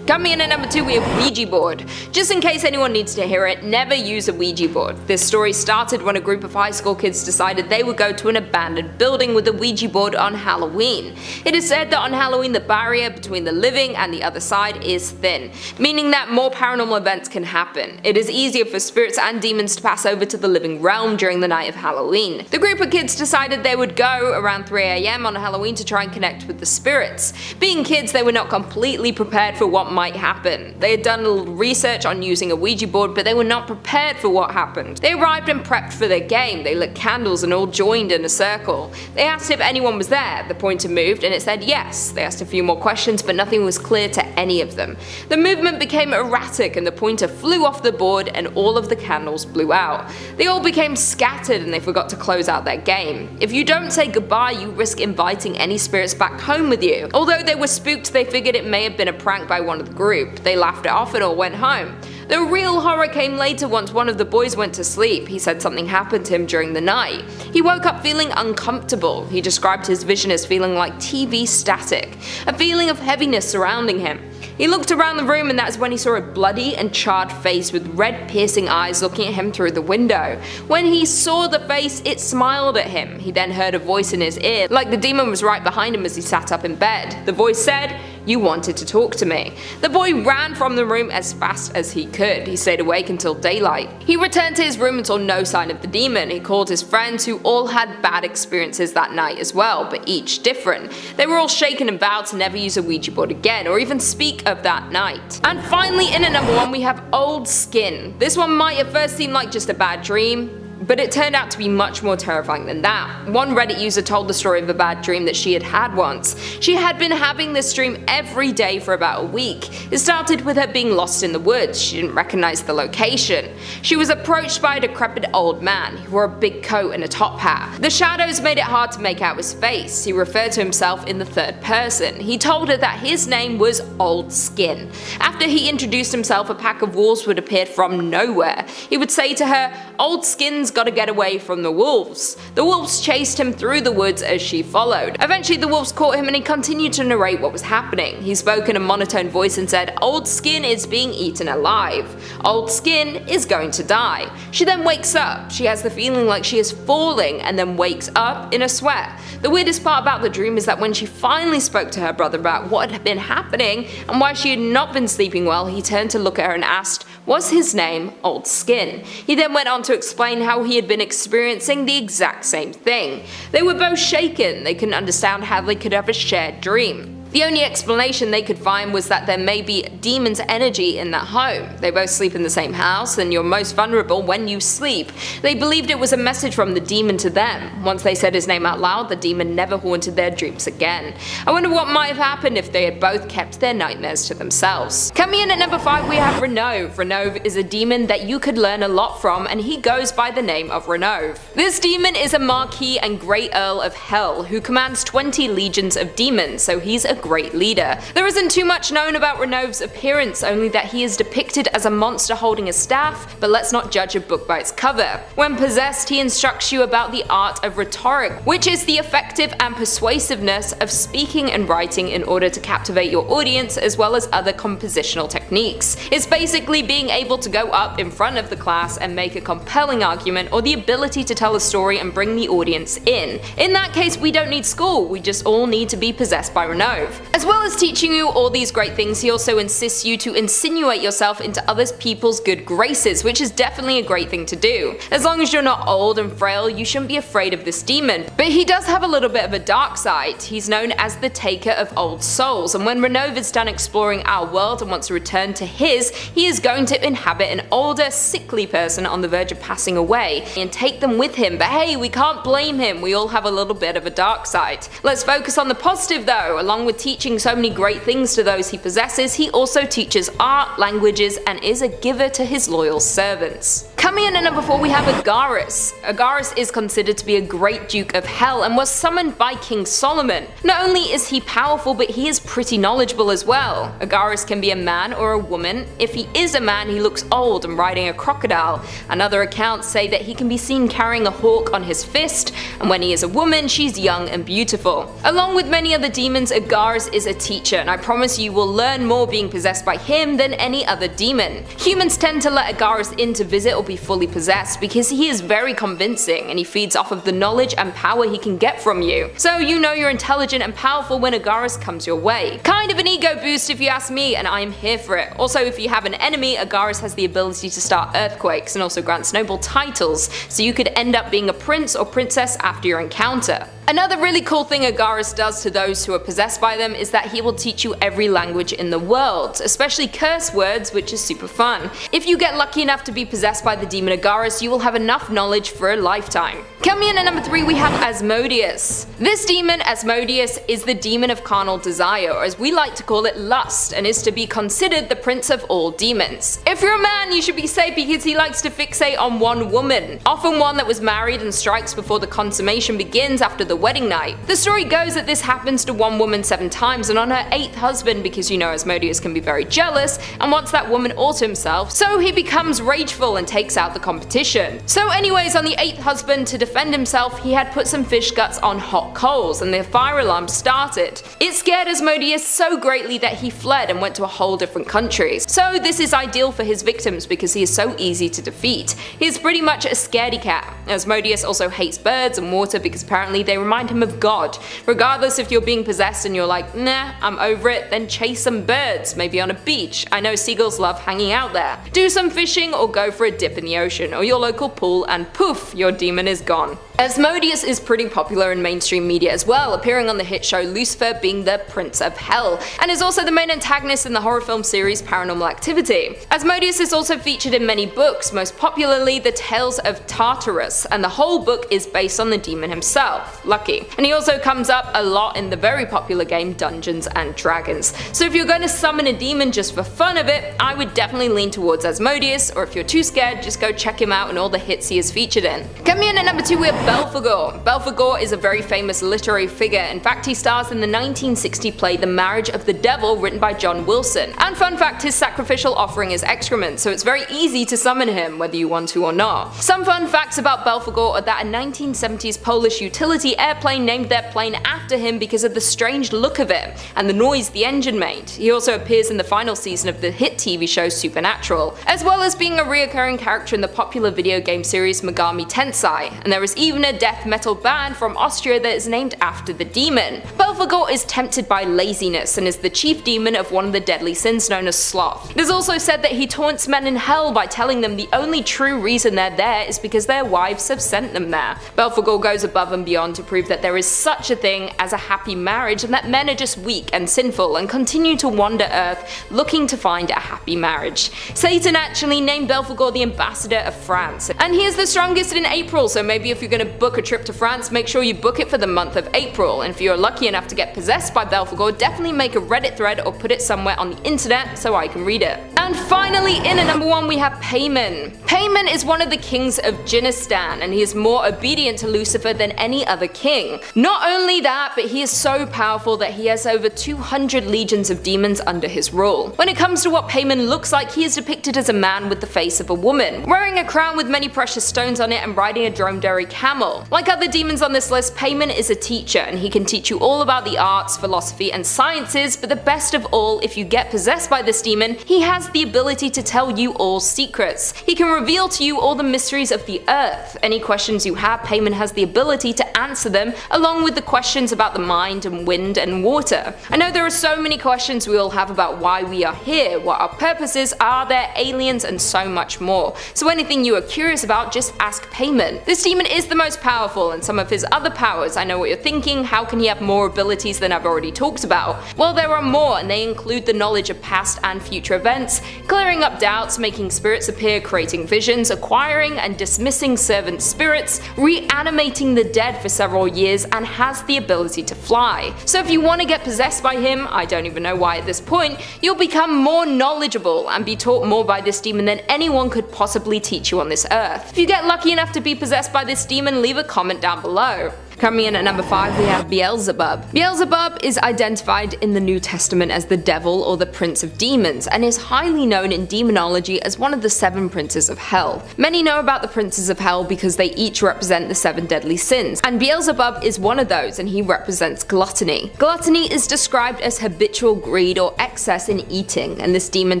Speaker 2: Coming in at number 2, we have Ouija Board. Just in case anyone needs to hear it, never use a Ouija board. This story started when a group of high school kids decided they would go to an abandoned building with a Ouija board on Halloween. It is said that on Halloween the barrier between the living and the other side is thin, meaning that more paranormal events can happen. It is easier for spirits and demons to pass over to the living realm during the night of Halloween. The group of kids decided they would go around 3 AM on Halloween to try and connect with the spirits. Being kids, they were not completely prepared for what might happen. They had done a little research on using a Ouija board, but they were not prepared for what happened. They arrived and prepped for their game. They lit candles and all joined in a circle. They asked if anyone was there. The pointer moved and it said yes. They asked a few more questions, but nothing was clear to any of them. The movement became erratic and the pointer flew off the board and all of the candles blew out. They all became scattered and they forgot to close out their game. If you don't say goodbye, you risk inviting any spirits back home with you. Although they were spooked, they figured it may have been a prank by one of the group. They laughed it off and all went home. The real horror came later once one of the boys went to sleep. He said something happened to him during the night. He woke up feeling uncomfortable. He described his vision as feeling like TV static, a feeling of heaviness surrounding him. He looked around the room and that's when he saw a bloody and charred face with red piercing eyes looking at him through the window. When he saw the face, it smiled at him. He then heard a voice in his ear, like the demon was right behind him as he sat up in bed. The voice said, "You wanted to talk to me." The boy ran from the room as fast as he could. He stayed awake until daylight. He returned to his room and saw no sign of the demon. He called his friends, who all had bad experiences that night as well, but each different. They were all shaken and vowed to never use a Ouija board again, or even speak of that night. And finally, in at number 1, we have Old Skin. This one might at first seem like just a bad dream, but it turned out to be much more terrifying than that. One Reddit user told the story of a bad dream that she had had once. She had been having this dream every day for about a week. It started with her being lost in the woods. She didn't recognize the location. She was approached by a decrepit old man who wore a big coat and a top hat. The shadows made it hard to make out his face. He referred to himself in the third person. He told her that his name was Old Skin. After he introduced himself, a pack of wolves would appear from nowhere. He would say to her, "Old Skin's got to get away from the wolves." The wolves chased him through the woods as she followed. Eventually the wolves caught him and he continued to narrate what was happening. He spoke in a monotone voice and said, "Old Skin is being eaten alive. Old Skin is going to die." She then wakes up. She has the feeling like she is falling and then wakes up in a sweat. The weirdest part about the dream is that when she finally spoke to her brother about what had been happening and why she had not been sleeping well, he turned to look at her and asked, was his name Old Skin? He then went on to explain how he had been experiencing the exact same thing. They were both shaken. They couldn't understand how they could have a shared dream. The only explanation they could find was that there may be demon's energy in that home. They both sleep in the same house, and you're most vulnerable when you sleep. They believed it was a message from the demon to them. Once they said his name out loud, the demon never haunted their dreams again. I wonder what might have happened if they had both kept their nightmares to themselves. Coming in at number 5 we have Renove. Renove is a demon that you could learn a lot from, and he goes by the name of Renove. This demon is a Marquis and Great Earl of Hell who commands 20 legions of demons, so he's a great leader. There isn't too much known about Renove's appearance, only that he is depicted as a monster holding a staff, but let's not judge a book by its cover. When possessed, he instructs you about the art of rhetoric, which is the effective and persuasiveness of speaking and writing in order to captivate your audience, as well as other compositional techniques. It's basically being able to go up in front of the class and make a compelling argument, or the ability to tell a story and bring the audience in. In that case, we don't need school, we just all need to be possessed by Renove. As well as teaching you all these great things, he also insists you to insinuate yourself into other people's good graces, which is definitely a great thing to do. As long as you're not old and frail, you shouldn't be afraid of this demon. But he does have a little bit of a dark side. He's known as the taker of old souls, and when Renove is done exploring our world and wants to return to his, he is going to inhabit an older, sickly person on the verge of passing away and take them with him. But hey, we can't blame him, we all have a little bit of a dark side. Let's focus on the positive though. Along with teaching so many great things to those he possesses, he also teaches art, languages, and is a giver to his loyal servants. Coming in at number 4 we have Agaris. Agaris is considered to be a great Duke of Hell and was summoned by King Solomon. Not only is he powerful, but he is pretty knowledgeable as well. Agaris can be a man or a woman. If he is a man, he looks old and riding a crocodile, and other accounts say that he can be seen carrying a hawk on his fist, and when he is a woman, she's young and beautiful. Along with many other demons, Agaris is a teacher, and I promise you will learn more being possessed by him than any other demon. Humans tend to let Agaris in to visit or be fully possessed because he is very convincing and he feeds off of the knowledge and power he can get from you. So you know you're intelligent and powerful when Agaris comes your way. Kind of an ego boost if you ask me, and I am here for it. Also, if you have an enemy, Agaris has the ability to start earthquakes and also grants noble titles, so you could end up being a prince or princess after your encounter. Another really cool thing Agaris does to those who are possessed by them is that he will teach you every language in the world, especially curse words, which is super fun. If you get lucky enough to be possessed by the demon Agaris, you will have enough knowledge for a lifetime. Coming in at number 3 we have Asmodeus. This demon, Asmodeus, is the demon of carnal desire, or as we like to call it, lust, and is to be considered the prince of all demons. If you're a man, you should be safe because he likes to fixate on one woman, often one that was married and strikes before the consummation begins after the wedding night. The story goes that this happens to one woman 7 times, and on her 8th husband, because you know Asmodeus can be very jealous and wants that woman all to himself, so he becomes rageful and takes out the competition. So anyways, on the 8th husband, to defend himself, he had put some fish guts on hot coals and the fire alarm started. It scared Asmodeus so greatly that he fled and went to a whole different country. So this is ideal for his victims because he is so easy to defeat. He is pretty much a scaredy cat. Asmodeus also hates birds and water because apparently they remind him of God. Regardless if you're being possessed and you're like, nah, I'm over it, then chase some birds, maybe on a beach. I know seagulls love hanging out there. Do some fishing or go for a dip in the ocean or your local pool and poof, your demon is gone. Asmodeus is pretty popular in mainstream media as well, appearing on the hit show Lucifer, being the Prince of Hell, and is also the main antagonist in the horror film series Paranormal Activity. Asmodeus is also featured in many books, most popularly the Tales of Tartarus, and the whole book is based on the demon himself, Lucky. And he also comes up a lot in the very popular game Dungeons and Dragons. So if you're going to summon a demon just for fun of it, I would definitely lean towards Asmodeus, or if you're too scared, just go check him out and all the hits he is featured in. Coming in at number 2 we have Belphegor. Belphegor is a very famous literary figure. In fact, he stars in the 1960 play The Marriage of the Devil, written by John Wilson. And fun fact, his sacrificial offering is excrement, so it's very easy to summon him, whether you want to or not. Some fun facts about Belphegor are that a 1970s Polish utility airplane named their plane after him because of the strange look of it, and the noise the engine made. He also appears in the final season of the hit TV show Supernatural, as well as being a reoccurring character in the popular video game series Megami Tensei, and there is even even a death metal band from Austria that is named after the demon. Belphegor is tempted by laziness and is the chief demon of one of the deadly sins known as sloth. It is also said that he taunts men in hell by telling them the only true reason they're there is because their wives have sent them there. Belphegor goes above and beyond to prove that there is such a thing as a happy marriage and that men are just weak and sinful and continue to wander Earth looking to find a happy marriage. Satan actually named Belphegor the ambassador of France, and he is the strongest in April, so maybe if you're going to book a trip to France, make sure you book it for the month of April, and if you're lucky enough to get possessed by Belphegor, definitely make a Reddit thread or put it somewhere on the internet so I can read it. And finally, in at number 1 we have Perron. Perron is one of the kings of Djinistan, and he is more obedient to Lucifer than any other king. Not only that, but he is so powerful that he has over 200 legions of demons under his rule. When it comes to what Perron looks like, he is depicted as a man with the face of a woman, wearing a crown with many precious stones on it and riding a dromedary camel. Like other demons on this list, Perron is a teacher, and he can teach you all about the arts, philosophy, and sciences, but the best of all, if you get possessed by this demon, he has the ability to tell you all secrets. He can reveal to you all the mysteries of the earth. Any questions you have, Perron has the ability to answer them, along with the questions about the mind and wind and water. I know there are so many questions we all have about why we are here, what our purposes are, there aliens, and so much more. So anything you are curious about, just ask Perron. This demon is the most powerful, and some of his other powers, I know what you're thinking, how can he have more abilities than I've already talked about? Well, there are more, and they include the knowledge of past and future events, clearing up doubts, making spirits appear, creating visions, acquiring and dismissing servant spirits, reanimating the dead for several years, and has the ability to fly. So if you want to get possessed by him, I don't even know why at this point, you'll become more knowledgeable and be taught more by this demon than anyone could possibly teach you on this earth. If you get lucky enough to be possessed by this demon, leave a comment down below. Coming in at number 5 we have Beelzebub. Beelzebub is identified in the New Testament as the devil or the prince of demons, and is highly known in demonology as one of the 7 princes of hell. Many know about the princes of hell because they each represent the 7 deadly sins, and Beelzebub is one of those, and he represents gluttony. Gluttony is described as habitual greed or excess in eating, and this demon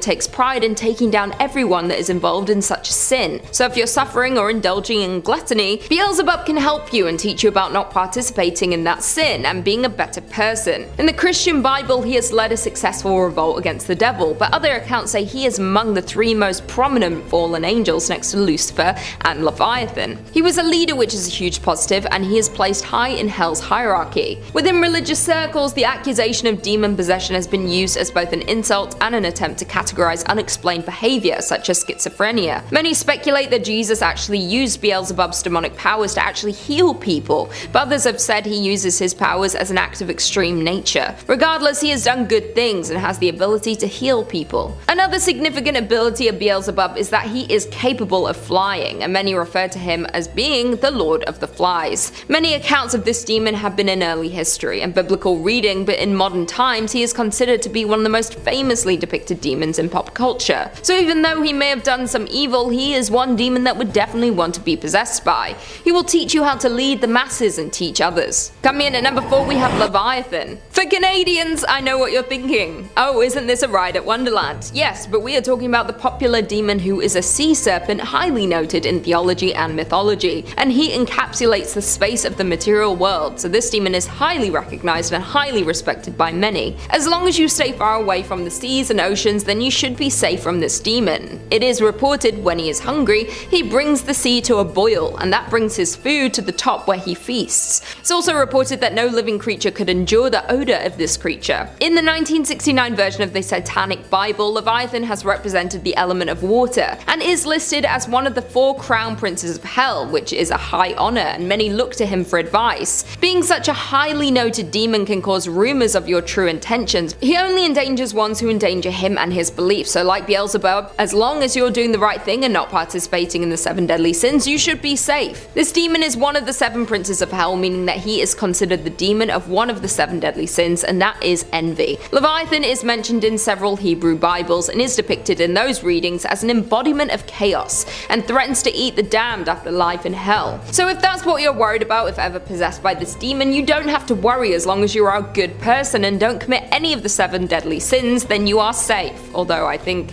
Speaker 2: takes pride in taking down everyone that is involved in such a sin. So if you're suffering or indulging in gluttony, Beelzebub can help you and teach you about not participating in that sin and being a better person. In the Christian Bible, he has led a successful revolt against the devil, but other accounts say he is among the 3 most prominent fallen angels next to Lucifer and Leviathan. He was a leader, which is a huge positive, and he is placed high in hell's hierarchy. Within religious circles, the accusation of demon possession has been used as both an insult and an attempt to categorize unexplained behavior, such as schizophrenia. Many speculate that Jesus actually used Beelzebub's demonic powers to actually heal people, but others have said he uses his powers as an act of extreme nature. Regardless, he has done good things and has the ability to heal people. Another significant ability of Beelzebub is that he is capable of flying, and many refer to him as being the Lord of the Flies. Many accounts of this demon have been in early history and biblical reading, but in modern times he is considered to be one of the most famously depicted demons in pop culture. So even though he may have done some evil, he is one demon that would definitely want to be possessed by. He will teach you how to lead the masses and teach others. Coming in at number 4 we have Leviathan. For Canadians, I know what you're thinking. Oh, isn't this a ride at Wonderland? Yes, but we are talking about the popular demon who is a sea serpent highly noted in theology and mythology, and he encapsulates the space of the material world, so this demon is highly recognized and highly respected by many. As long as you stay far away from the seas and oceans, then you should be safe from this demon. It is reported when he is hungry, he brings the sea to a boil, and that brings his food to the top where he feasts. It's also reported that no living creature could endure the odor of this creature. In the 1969 version of the Satanic Bible, Leviathan has represented the element of water, and is listed as one of the 4 crown princes of hell, which is a high honor, and many look to him for advice. Being such a highly noted demon can cause rumors of your true intentions. He only endangers ones who endanger him and his beliefs, so like Beelzebub, as long as you're doing the right thing and not participating in the 7 deadly sins, you should be safe. This demon is one of the 7 princes of hell, meaning that he is considered the demon of one of the 7 deadly sins, and that is envy. Leviathan is mentioned in several Hebrew Bibles and is depicted in those readings as an embodiment of chaos, and threatens to eat the damned after life in hell. So if that's what you're worried about if ever possessed by this demon, you don't have to worry as long as you are a good person and don't commit any of the 7 deadly sins, then you are safe. Although I think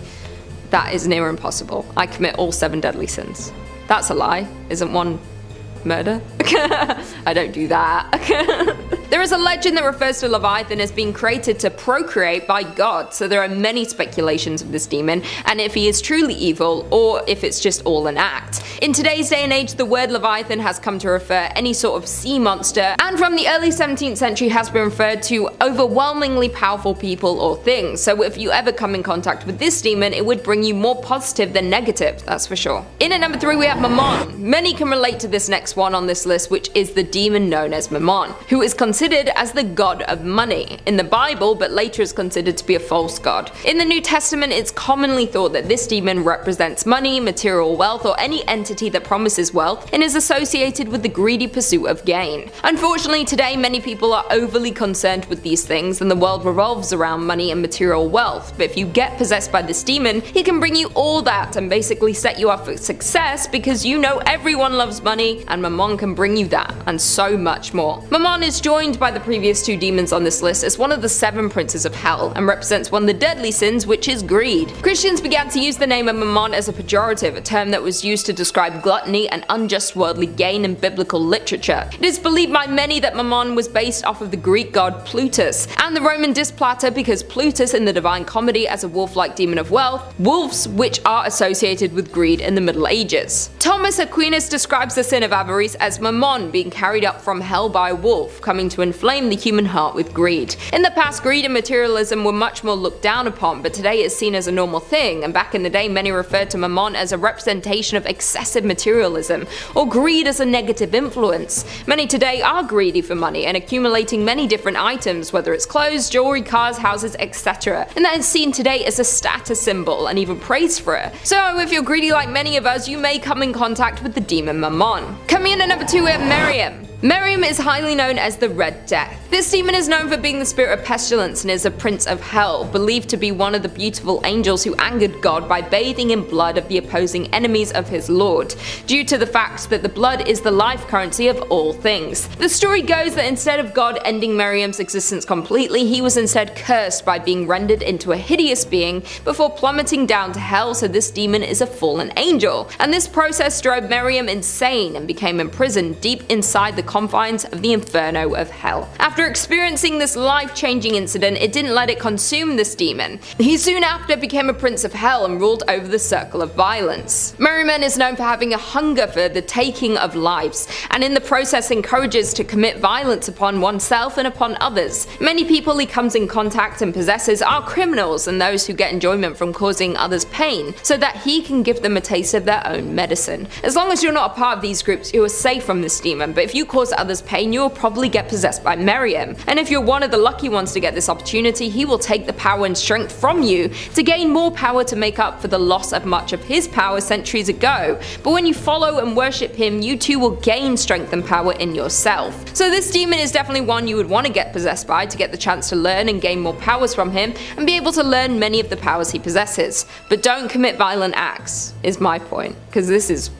Speaker 2: that is near impossible. I commit all 7 deadly sins. That's a lie. Isn't one murder? I don't do that. There is a legend that refers to Leviathan as being created to procreate by God, so there are many speculations of this demon, and if he is truly evil, or if it's just all an act. In today's day and age, the word Leviathan has come to refer any sort of sea monster, and from the early 17th century has been referred to overwhelmingly powerful people or things, so if you ever come in contact with this demon, it would bring you more positive than negative, that's for sure. In at number 3 we have Mammon. Many can relate to this next one on this list, which is the demon known as Mammon, who is considered as the god of money in the Bible, but later is considered to be a false god. In the New Testament, it's commonly thought that this demon represents money, material wealth, or any entity that promises wealth and is associated with the greedy pursuit of gain. Unfortunately, today many people are overly concerned with these things, and the world revolves around money and material wealth, but if you get possessed by this demon, he can bring you all that and basically set you up for success because you know everyone loves money, and Mammon can bring you that, and so much more. Mammon is joined by the previous 2 demons on this list as one of the 7 princes of hell, and represents one of the deadly sins, which is greed. Christians began to use the name of Mammon as a pejorative, a term that was used to describe gluttony and unjust worldly gain in biblical literature. It is believed by many that Mammon was based off of the Greek god Plutus, and the Roman Displater because Plutus in the Divine Comedy as a wolf-like demon of wealth, wolves which are associated with greed in the Middle Ages. Thomas Aquinas describes the sin of avarice as Mammon being carried up from hell by a wolf, coming to inflame the human heart with greed. In the past, greed and materialism were much more looked down upon, but today it's seen as a normal thing, and back in the day many referred to Mammon as a representation of excessive materialism, or greed as a negative influence. Many today are greedy for money and accumulating many different items, whether it's clothes, jewelry, cars, houses, etc., and that is seen today as a status symbol and even praised for it. So if you're greedy like many of us, you may come in contact with the demon Mammon. Coming in at number 2 we have Miriam. Miriam is highly known as the Red Death. This demon is known for being the spirit of pestilence and is a prince of hell, believed to be one of the beautiful angels who angered God by bathing in blood of the opposing enemies of his lord, due to the fact that the blood is the life currency of all things. The story goes that instead of God ending Miriam's existence completely, he was instead cursed by being rendered into a hideous being before plummeting down to hell, so this demon is a fallen angel. And this process drove Miriam insane and became imprisoned deep inside the confines of the inferno of hell. After experiencing this life-changing incident, it didn't let it consume this demon. He soon after became a prince of hell and ruled over the circle of violence. Merriman is known for having a hunger for the taking of lives, and in the process encourages to commit violence upon oneself and upon others. Many people he comes in contact and possesses are criminals and those who get enjoyment from causing others pain, so that he can give them a taste of their own medicine. As long as you're not a part of these groups, you are safe from this demon, but if you cause others pain, you will probably get possessed by Miriam. And if you're one of the lucky ones to get this opportunity, he will take the power and strength from you to gain more power to make up for the loss of much of his power centuries ago. But when you follow and worship him, you too will gain strength and power in yourself. So this demon is definitely one you would want to get possessed by to get the chance to learn and gain more powers from him and be able to learn many of the powers he possesses. But don't commit violent acts, is my point, because this is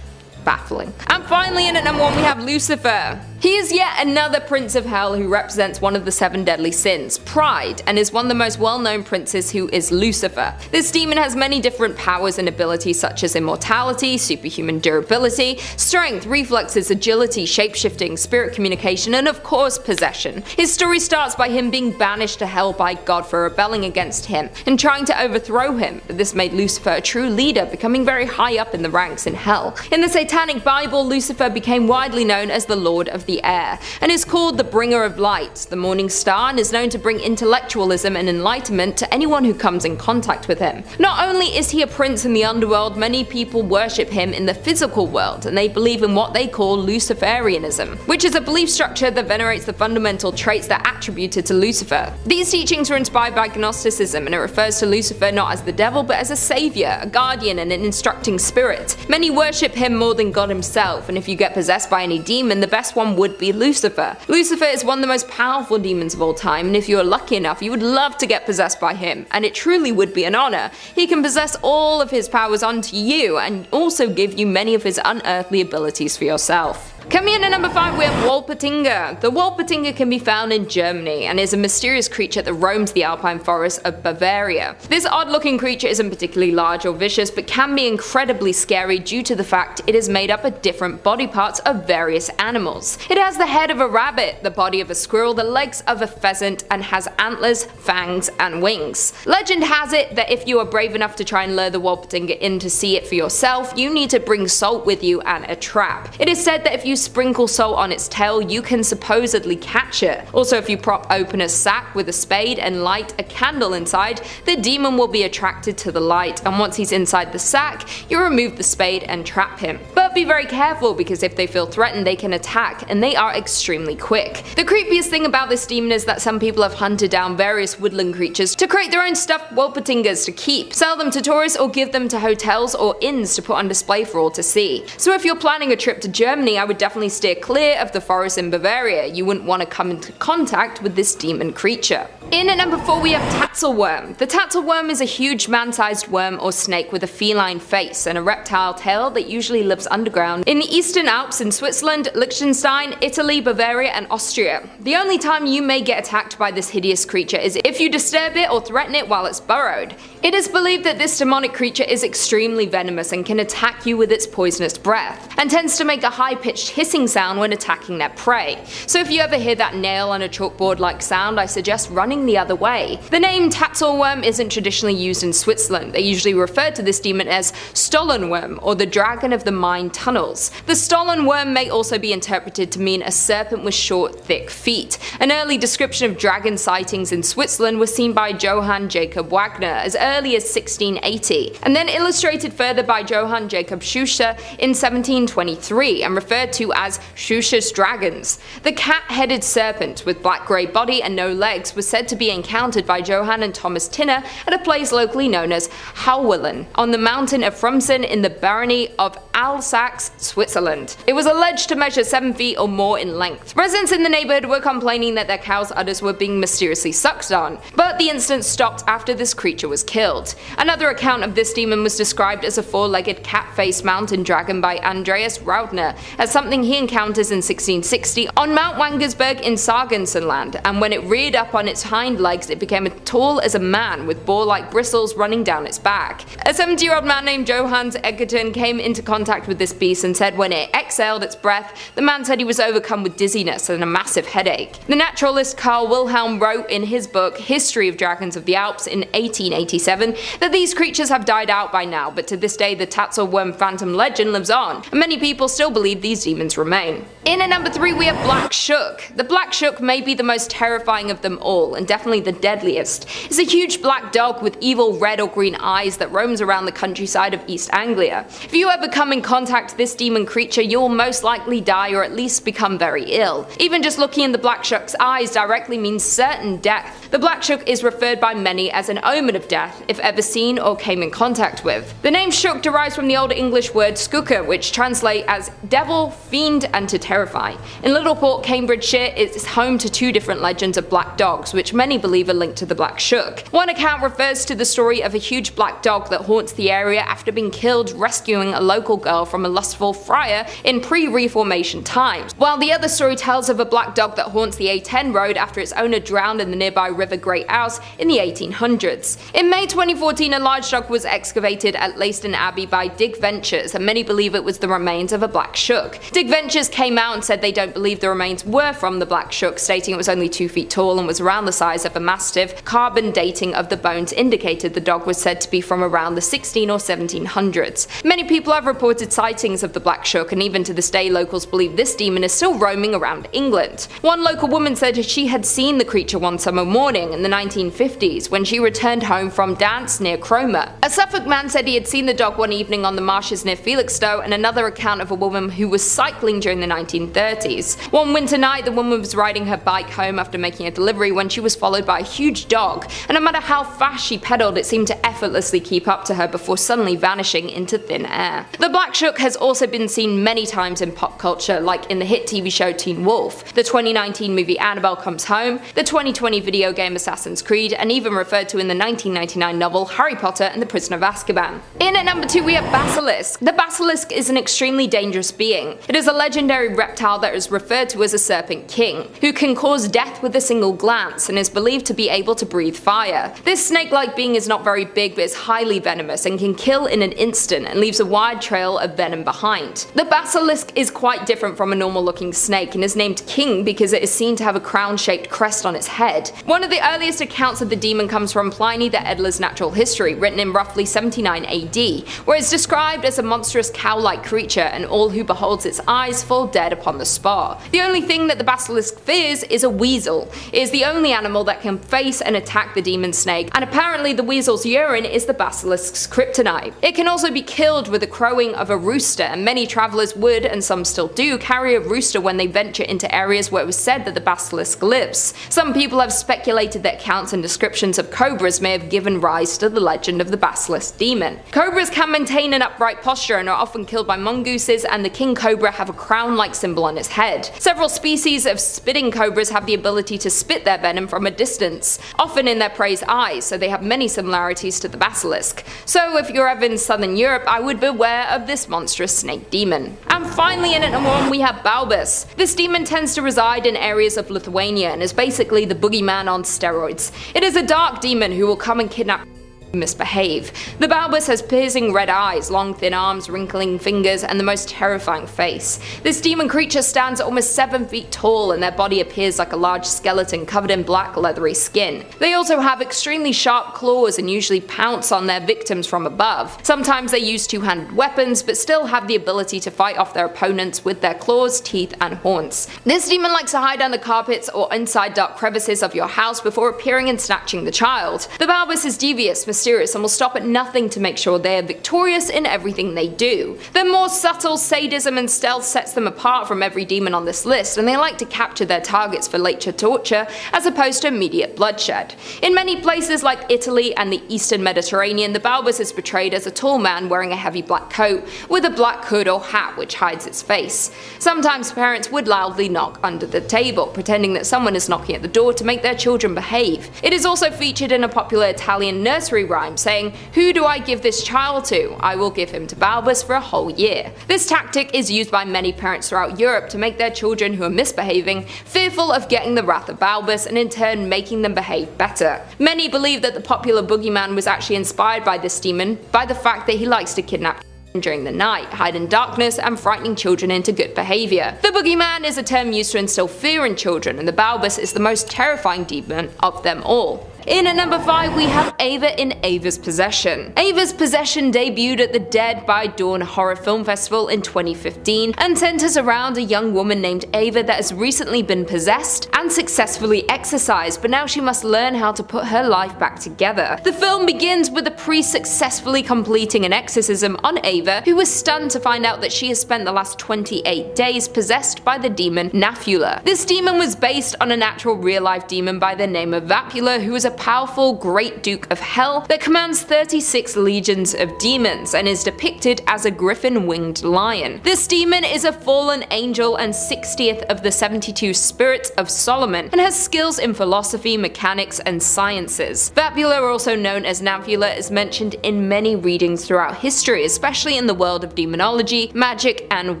Speaker 2: baffling. And finally, in at number 1 we have Lucifer. He is yet another prince of hell who represents one of the 7 deadly sins, pride, and is one of the most well-known princes, who is Lucifer. This demon has many different powers and abilities such as immortality, superhuman durability, strength, reflexes, agility, shapeshifting, spirit communication, and of course possession. His story starts by him being banished to hell by God for rebelling against him and trying to overthrow him, but this made Lucifer a true leader, becoming very high up in the ranks in hell. In the Satanic Bible, Lucifer became widely known as the Lord of the Air, and is called the bringer of light, the morning star, and is known to bring intellectualism and enlightenment to anyone who comes in contact with him. Not only is he a prince in the underworld, many people worship him in the physical world, and they believe in what they call Luciferianism, which is a belief structure that venerates the fundamental traits that are attributed to Lucifer. These teachings were inspired by Gnosticism, and it refers to Lucifer not as the devil but as a savior, a guardian, and an instructing spirit. Many worship him more than God himself, and if you get possessed by any demon, the best one would be Lucifer. Lucifer is one of the most powerful demons of all time, and if you are lucky enough, you would love to get possessed by him, and it truly would be an honor. He can possess all of his powers onto you, and also give you many of his unearthly abilities for yourself. Coming in at number 5 we have Wolpertinger. The Wolpertinger can be found in Germany and is a mysterious creature that roams the alpine forests of Bavaria. This odd looking creature isn't particularly large or vicious but can be incredibly scary due to the fact it is made up of different body parts of various animals. It has the head of a rabbit, the body of a squirrel, the legs of a pheasant, and has antlers, fangs, and wings. Legend has it that if you are brave enough to try and lure the Wolpertinger in to see it for yourself, you need to bring salt with you and a trap. It is said that if you sprinkle salt on its tail, you can supposedly catch it. Also, if you prop open a sack with a spade and light a candle inside, the demon will be attracted to the light, and once he's inside the sack, you remove the spade and trap him. But be very careful, because if they feel threatened, they can attack, and they are extremely quick. The creepiest thing about this demon is that some people have hunted down various woodland creatures to create their own stuffed Wolpertingers to keep, sell them to tourists, or give them to hotels or inns to put on display for all to see. So if you're planning a trip to Germany, I would definitely steer clear of the forest in Bavaria. You wouldn't want to come into contact with this demon creature. In at number 4 we have Tatzelworm. The Tatzelworm is a huge man-sized worm or snake with a feline face and a reptile tail that usually lives underground in the Eastern Alps in Switzerland, Liechtenstein, Italy, Bavaria, and Austria. The only time you may get attacked by this hideous creature is if you disturb it or threaten it while it's burrowed. It is believed that this demonic creature is extremely venomous and can attack you with its poisonous breath, and tends to make a high-pitched hissing sound when attacking their prey. So if you ever hear that nail on a chalkboard-like sound, I suggest running the other way. The name Tatzelworm isn't traditionally used in Switzerland. They usually refer to this demon as Stollenworm, or the dragon of the mine tunnels. The Stollenworm may also be interpreted to mean a serpent with short, thick feet. An early description of dragon sightings in Switzerland was seen by Johann Jacob Wagner as early as 1680, and then illustrated further by Johann Jacob Schuster in 1723 and referred to as Schuster's dragons. The cat-headed serpent with black-grey body and no legs was said to be encountered by Johann and Thomas Tinner at a place locally known as Hauwellen on the mountain of Frumsen in the barony of Alsace, Switzerland. It was alleged to measure 7 feet or more in length. Residents in the neighborhood were complaining that their cows' udders were being mysteriously sucked on, but the incident stopped after this creature was killed. Another account of this demon was described as a 4-legged cat-faced mountain dragon by Andreas Raudner as something he encounters in 1660 on Mount Wangersberg in Sargensenland, and when it reared up on its hind legs it became as tall as a man with boar-like bristles running down its back. A 70-year-old man named Johannes Egerton came into contact with this beast and said when it exhaled its breath, the man said he was overcome with dizziness and a massive headache. The naturalist Carl Wilhelm wrote in his book History of Dragons of the Alps in 1887 that these creatures have died out by now, but to this day the Tatzelworm phantom legend lives on, and many people still believe these demons remain. In at number 3 we have Black Shuck. The Black Shuck may be the most terrifying of them all, and definitely the deadliest. It's a huge black dog with evil red or green eyes that roams around the countryside of East Anglia. If you ever come in contact with this demon creature, you will most likely die or at least become very ill. Even just looking in the Black Shuck's eyes directly means certain death. The Black Shuck is referred by many as an omen of death if ever seen or came in contact with. The name Shuck derives from the Old English word skuka, which translates as devil, fiend, and to terrify. In Littleport, Cambridgeshire, it's home to 2 different legends of black dogs, which many believe are linked to the Black Shuck. One account refers to the story of a huge black dog that haunts the area after being killed rescuing a local girl from a lustful friar in pre-Reformation times, while the other story tells of a black dog that haunts the A10 road after its owner drowned in the nearby River Great Ouse in the 1800s. In May 2014, a large dog was excavated at Leiston Abbey by Dig Ventures, and many believe it was the remains of a Black Shuck. Dig Ventures came out and said they don't believe the remains were from the Black Shuck, stating it was only 2 feet tall and was around the size of a mastiff. Carbon dating of the bones indicated the dog was said to be from around the 16 or 1700s. Many people have reported sightings of the Black Shuck, and even to this day locals believe this demon is still roaming around England. One local woman said she had seen the creature one summer morning in the 1950s when she returned home from dance near Cromer. A Suffolk man said he had seen the dog one evening on the marshes near Felixstowe, and another account of a woman who was cycling during the 1930s. One winter night, the woman was riding her bike home after making a delivery when she was followed by a huge dog, and no matter how fast she pedaled, it seemed to effortlessly keep up to her before suddenly vanishing into thin air. The Black Blackshook has also been seen many times in pop culture, like in the hit TV show Teen Wolf, the 2019 movie Annabelle Comes Home, the 2020 video game Assassin's Creed, and even referred to in the 1999 novel Harry Potter and the Prisoner of Azkaban. In at number 2 we have Basilisk. The basilisk is an extremely dangerous being. It is a legendary reptile that is referred to as a serpent king, who can cause death with a single glance and is believed to be able to breathe fire. This snake-like being is not very big but is highly venomous and can kill in an instant and leaves a wide trail of venom behind. The basilisk is quite different from a normal looking snake and is named King because it is seen to have a crown-shaped crest on its head. One of the earliest accounts of the demon comes from Pliny the Elder's Natural History, written in roughly 79 AD, where it's described as a monstrous cow-like creature and all who beholds its eyes fall dead upon the spot. The only thing that the basilisk fears is a weasel. It is the only animal that can face and attack the demon snake, and apparently the weasel's urine is the basilisk's kryptonite. It can also be killed with the crowing of a rooster, and many travelers would, and some still do, carry a rooster when they venture into areas where it was said that the basilisk lives. Some people have speculated that accounts and descriptions of cobras may have given rise to the legend of the basilisk demon. Cobras can maintain an upright posture and are often killed by mongooses, and the king cobra have a crown-like symbol on its head. Several species of spitting cobras have the ability to spit their venom from a distance, often in their prey's eyes, so they have many similarities to the basilisk. So if you're ever in southern Europe, I would beware of this monstrous snake demon. And finally, in at number 1 we have Balbus. This demon tends to reside in areas of Lithuania and is basically the boogeyman on steroids. It is a dark demon who will come and kidnap misbehave. The Balbus has piercing red eyes, long thin arms, wrinkling fingers, and the most terrifying face. This demon creature stands almost 7 feet tall and their body appears like a large skeleton covered in black leathery skin. They also have extremely sharp claws and usually pounce on their victims from above. Sometimes they use two-handed weapons but still have the ability to fight off their opponents with their claws, teeth, and horns. This demon likes to hide under carpets or inside dark crevices of your house before appearing and snatching the child. The Balbus is devious, mysterious, and will stop at nothing to make sure they are victorious in everything they do. Their more subtle sadism and stealth sets them apart from every demon on this list, and they like to capture their targets for later torture as opposed to immediate bloodshed. In many places like Italy and the Eastern Mediterranean, the Balbus is portrayed as a tall man wearing a heavy black coat with a black hood or hat which hides its face. Sometimes parents would loudly knock under the table, pretending that someone is knocking at the door to make their children behave. It is also featured in a popular Italian nursery rhyme saying, "Who do I give this child to? I will give him to Balbus for a whole year." This tactic is used by many parents throughout Europe to make their children who are misbehaving fearful of getting the wrath of Balbus and in turn making them behave better. Many believe that the popular boogeyman was actually inspired by this demon by the fact that he likes to kidnap during the night, hide in darkness, and frightening children into good behavior. The boogeyman is a term used to instill fear in children, and the Balbus is the most terrifying demon of them all. In at number 5 we have Ava in Ava's Possession. Ava's Possession debuted at the Dead by Dawn Horror Film Festival in 2015 and centers around a young woman named Ava that has recently been possessed and successfully exorcised, but now she must learn how to put her life back together. The film begins with a priest successfully completing an exorcism on Ava, who is stunned to find out that she has spent the last 28 days possessed by the demon Nafula. This demon was based on a natural real-life demon by the name of Vapula, who is a powerful Great Duke of Hell that commands 36 legions of demons and is depicted as a griffin-winged lion. This demon is a fallen angel and 60th of the 72 spirits of Solomon and has skills in philosophy, mechanics, and sciences. Vapula, also known as Nafula, is mentioned in many readings throughout history, especially in the world of demonology, magic, and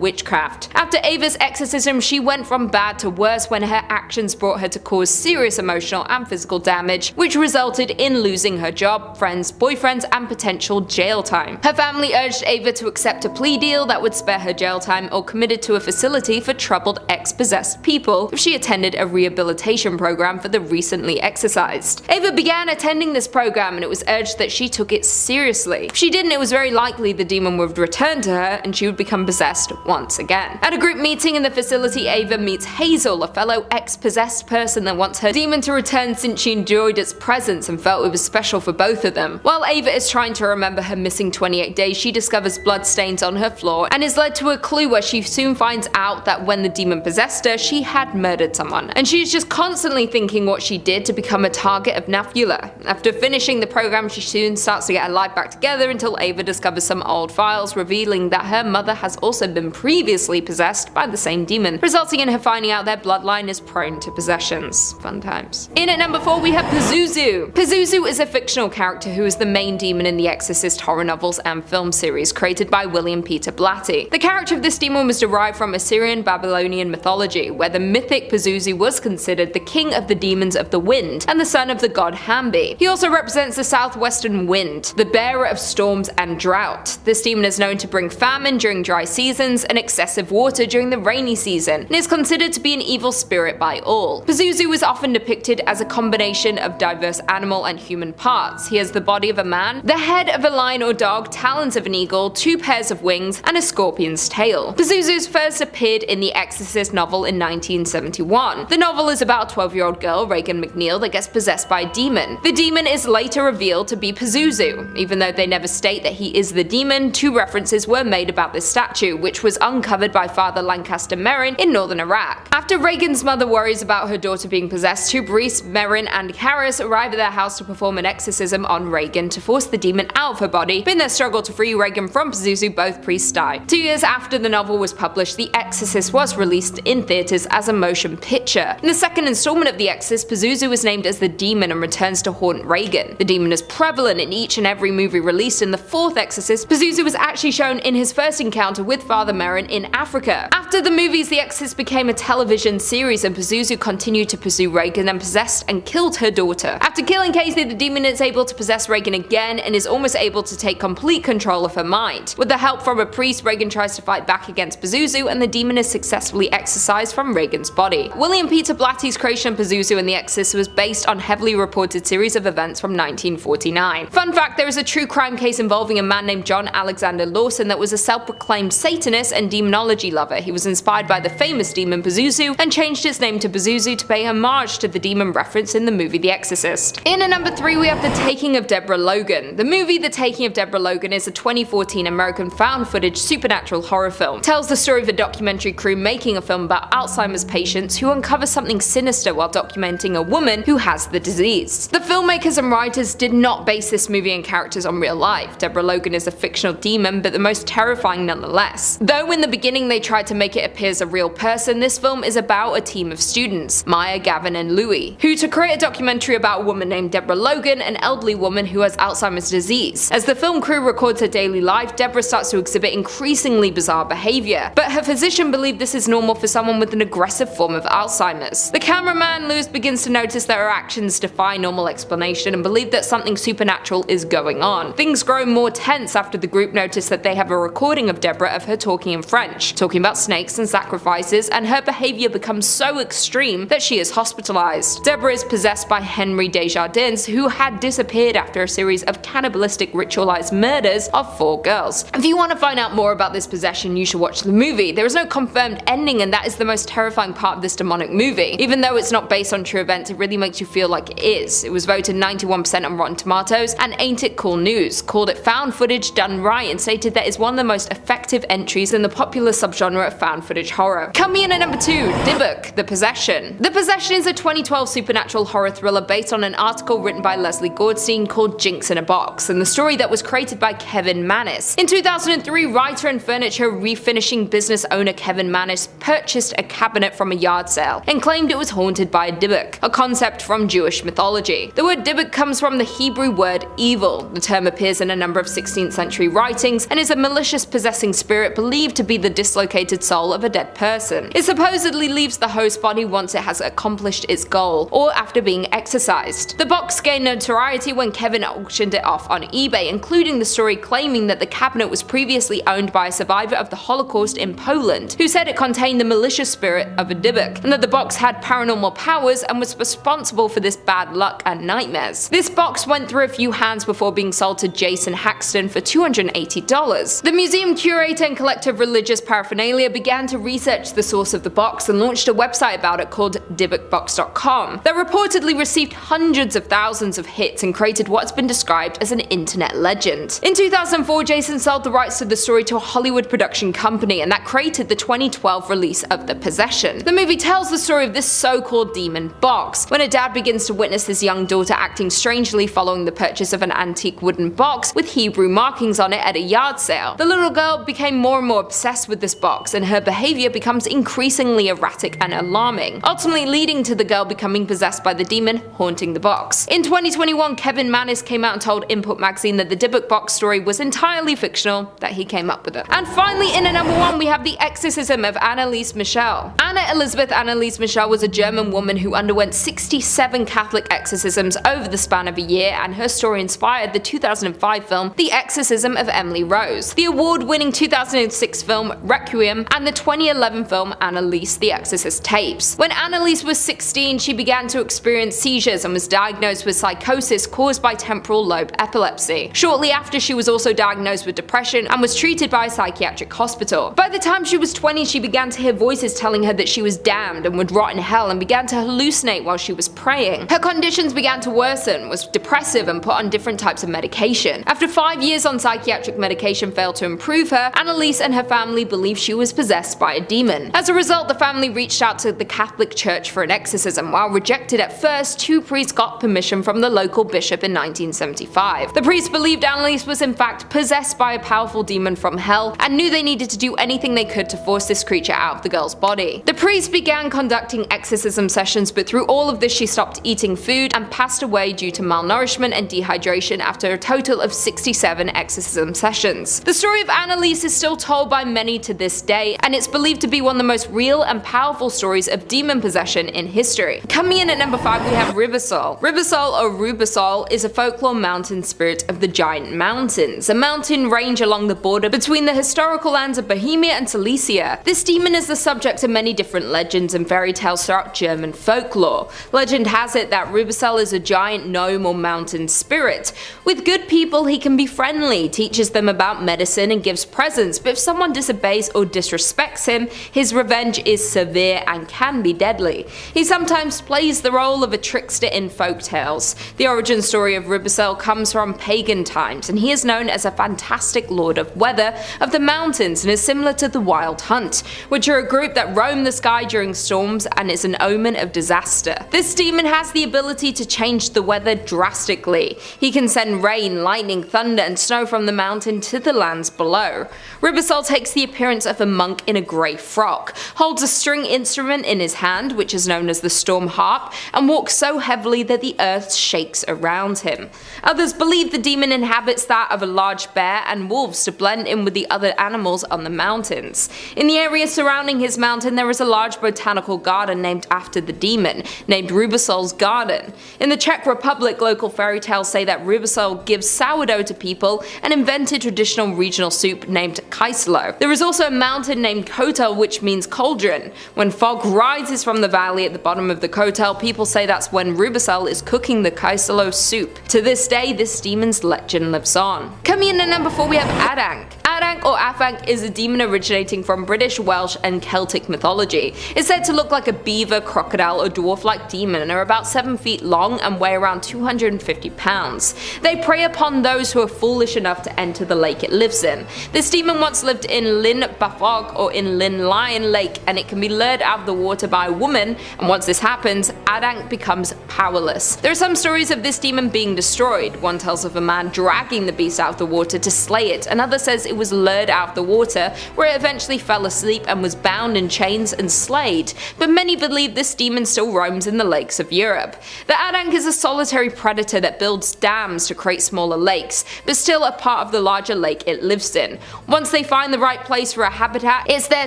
Speaker 2: witchcraft. After Ava's exorcism, she went from bad to worse when her actions brought her to cause serious emotional and physical damage, which resulted in losing her job, friends, boyfriends, and potential jail time. Her family urged Ava to accept a plea deal that would spare her jail time or committed to a facility for troubled ex-possessed people if she attended a rehabilitation program for the recently exorcised. Ava began attending this program and it was urged that she took it seriously. If she didn't, it was very likely the demon would return to her and she would become possessed once again. At a group meeting in the facility, Ava meets Hazel, a fellow ex-possessed person that wants her demon to return since she enjoyed its its presence and felt it was special for both of them. While Ava is trying to remember her missing 28 days, she discovers bloodstains on her floor and is led to a clue where she soon finds out that when the demon possessed her, she had murdered someone. And she's just constantly thinking what she did to become a target of Nafula. After finishing the program, she soon starts to get her life back together until Ava discovers some old files revealing that her mother has also been previously possessed by the same demon, resulting in her finding out their bloodline is prone to possessions. Fun times. In at number 4 we have Pazuzu. Pazuzu is a fictional character who is the main demon in the Exorcist horror novels and film series created by William Peter Blatty. The character of this demon was derived from Assyrian Babylonian mythology, where the mythic Pazuzu was considered the king of the demons of the wind and the son of the god Hambi. He also represents the southwestern wind, the bearer of storms and drought. This demon is known to bring famine during dry seasons and excessive water during the rainy season, and is considered to be an evil spirit by all. Pazuzu is often depicted as a combination of diverse animal and human parts. He has the body of a man, the head of a lion or dog, talons of an eagle, 2 pairs of wings, and a scorpion's tail. Pazuzu first appeared in the Exorcist novel in 1971. The novel is about a 12-year-old girl, Regan McNeil, that gets possessed by a demon. The demon is later revealed to be Pazuzu. Even though they never state that he is the demon, 2 references were made about this statue, which was uncovered by Father Lancaster Merrin in northern Iraq. After Regan's mother worries about her daughter being possessed, 2 priests, Merrin and Harris, arrive at their house to perform an exorcism on Regan to force the demon out of her body, but in their struggle to free Regan from Pazuzu, both priests die. 2 years after the novel was published, The Exorcist was released in theaters as a motion picture. In the second installment of The Exorcist, Pazuzu is named as the demon and returns to haunt Regan. The demon is prevalent in each and every movie released. In the 4th Exorcist, Pazuzu was actually shown in his first encounter with Father Merrin in Africa. After the movies, The Exorcist became a television series and Pazuzu continued to pursue Regan and possessed and killed her daughter. After killing Casey, the demon is able to possess Regan again and is almost able to take complete control of her mind. With the help from a priest, Regan tries to fight back against Pazuzu and the demon is successfully exorcised from Regan's body. William Peter Blatty's creation of Pazuzu and The Exorcist was based on heavily reported series of events from 1949. Fun fact, there is a true crime case involving a man named John Alexander Lawson that was a self-proclaimed Satanist and demonology lover. He was inspired by the famous demon Pazuzu and changed his name to Pazuzu to pay homage to the demon referenced in the movie The Exorcist. In at number 3 we have The Taking of Deborah Logan. The movie The Taking of Deborah Logan is a 2014 American found footage supernatural horror film. It tells the story of a documentary crew making a film about Alzheimer's patients who uncover something sinister while documenting a woman who has the disease. The filmmakers and writers did not base this movie and characters on real life. Deborah Logan is a fictional demon, but the most terrifying nonetheless. Though in the beginning they tried to make it appear as a real person, this film is about a team of students, Maya, Gavin and Louie, who to create a documentary about a woman named Deborah Logan, an elderly woman who has Alzheimer's disease. As the film crew records her daily life, Deborah starts to exhibit increasingly bizarre behavior, but her physician believed this is normal for someone with an aggressive form of Alzheimer's. The cameraman, Lewis, begins to notice that her actions defy normal explanation and believe that something supernatural is going on. Things grow more tense after the group notice that they have a recording of Deborah of her talking in French, talking about snakes and sacrifices, and her behavior becomes so extreme that she is hospitalized. Deborah is possessed by Henry Desjardins, who had disappeared after a series of cannibalistic ritualized murders of 4 girls. If you want to find out more about this possession, you should watch the movie. There is no confirmed ending, and that is the most terrifying part of this demonic movie. Even though it's not based on true events, it really makes you feel like it is. It was voted 91% on Rotten Tomatoes, and Ain't It Cool News called it found footage done right and stated that it's one of the most effective entries in the popular subgenre of found footage horror. Coming in at number 2, Dybbuk, The Possession. The Possession is a 2012 supernatural horror thriller based on an article written by Leslie Goldstein called Jinx in a Box, and the story that was created by Kevin Manis. In 2003, writer and furniture refinishing business owner Kevin Manis purchased a cabinet from a yard sale and claimed it was haunted by a Dybbuk, a concept from Jewish mythology. The word Dybbuk comes from the Hebrew word evil. The term appears in a number of 16th century writings and is a malicious possessing spirit believed to be the dislocated soul of a dead person. It supposedly leaves the host body once it has accomplished its goal, or after being exorcised. The box gained notoriety when Kevin auctioned it off on eBay, including the story claiming that the cabinet was previously owned by a survivor of the Holocaust in Poland, who said it contained the malicious spirit of a Dybbuk, and that the box had paranormal powers and was responsible for this bad luck and nightmares. This box went through a few hands before being sold to Jason Haxton for $280. The museum curator and collector of religious paraphernalia began to research the source of the box and launched a website about it called dybbukbox.com that reportedly received hundreds of thousands of hits and created what's been described as an internet legend. In 2004, Jason sold the rights to the story to a Hollywood production company, and that created the 2012 release of The Possession. The movie tells the story of this so-called demon box. When a dad begins to witness his young daughter acting strangely following the purchase of an antique wooden box with Hebrew markings on it at a yard sale, the little girl became more and more obsessed with this box, and her behavior becomes increasingly erratic and alarming, ultimately leading to the girl becoming possessed by the demon haunting the box. In 2021, Kevin Manis came out and told Input magazine that the Dybbuk box story was entirely fictional, that he came up with it. And finally, in at number 1, we have The Exorcism of Anneliese Michel. Anna Elisabeth Anneliese Michel was a German woman who underwent 67 Catholic exorcisms over the span of a year, and her story inspired the 2005 film The Exorcism of Emily Rose, the award-winning 2006 film Requiem, and the 2011 film Anneliese the Exorcist Tapes. When Anneliese was 16, she began to experience seizures and was diagnosed with psychosis caused by temporal lobe epilepsy. Shortly after, she was also diagnosed with depression and was treated by a psychiatric hospital. By the time she was 20, she began to hear voices telling her that she was damned and would rot in hell, and began to hallucinate while she was praying. Her conditions began to worsen, was depressive, and put on different types of medication. After 5 years on psychiatric medication failed to improve her, Anneliese and her family believed she was possessed by a demon. As a result, the family reached out to the Catholic Church for an exorcism. While rejected at first, 2 priests got permission from the local bishop in 1975. The priests believed Anneliese was in fact possessed by a powerful demon from hell, and knew they needed to do anything they could to force this creature out of the girl's body. The priests began conducting exorcism sessions, but through all of this she stopped eating food and passed away due to malnourishment and dehydration after a total of 67 exorcism sessions. The story of Anneliese is still told by many to this day, and it's believed to be one of the most real and powerful stories of demon possession in history. Coming in at number 5, we have Rubisol. Rubisol, or Rubisol, is a folklore mountain spirit of the Giant Mountains, a mountain range along the border between the historical lands of Bohemia and Silesia. This demon is the subject of many different legends and fairy tales throughout German folklore. Legend has it that Rubisol is a giant gnome or mountain spirit. With good people, he can be friendly, teaches them about medicine, and gives presents, but if someone disobeys or disrespects him, his revenge is severe and can be deadly. He sometimes plays the role of a trickster in folk tales. The origin story of Rubisol comes from pagan times, and he is known as a fantastic lord of weather of the mountains, and is similar to the Wild Hunt, which are a group that roam the sky during storms and is an omen of disaster. This demon has the ability to change the weather drastically. He can send rain, lightning, thunder, and snow from the mountain to the lands below. Rubisol takes the appearance of a monk in a grey frock, holds a string instrument in his hand, which is known as the storm harp, and walks so heavily that the earth shakes around him. Others believe the demon inhabits that of a large bear and wolves to blend in with the other animals on the mountains. In the area surrounding his mountain, there is a large botanical garden named after the demon, named Rubisol's Garden. In the Czech Republic, local fairy tales say that Rubisol gives sourdough to people and invented traditional regional soup named kyselo. There is also a mountain named Kotel, which means cauldron. When fog rises from the valley at the bottom of the Kotel, people say that's when Rubisol is cooking the kyselo soup. To this day, this demon's legend lives on. Coming in at number 4, we have Adanc. Adanc or Afanc is a demon originating from British, Welsh, and Celtic mythology. It's said to look like a beaver, crocodile, or dwarf-like demon, and are about 7 feet long and weigh around 250 pounds. They prey upon those who are foolish enough to enter the lake it lives in. This demon once lived in Llyn Bafog or in Llyn Lion Lake, and it can be lured out of the water by a woman, and once this happens, Adanc becomes powerless. There are some stories of this demon being destroyed. One tells of a man dragging the beast out of the water to slay it. Another says it was lured out of the water, where it eventually fell asleep and was bound in chains and slayed. But many believe this demon still roams in the lakes of Europe. The Adanc is a solitary predator that builds dams to create smaller lakes, but still a part of the larger lake it lives in. Once they find the right place for a habitat, it's their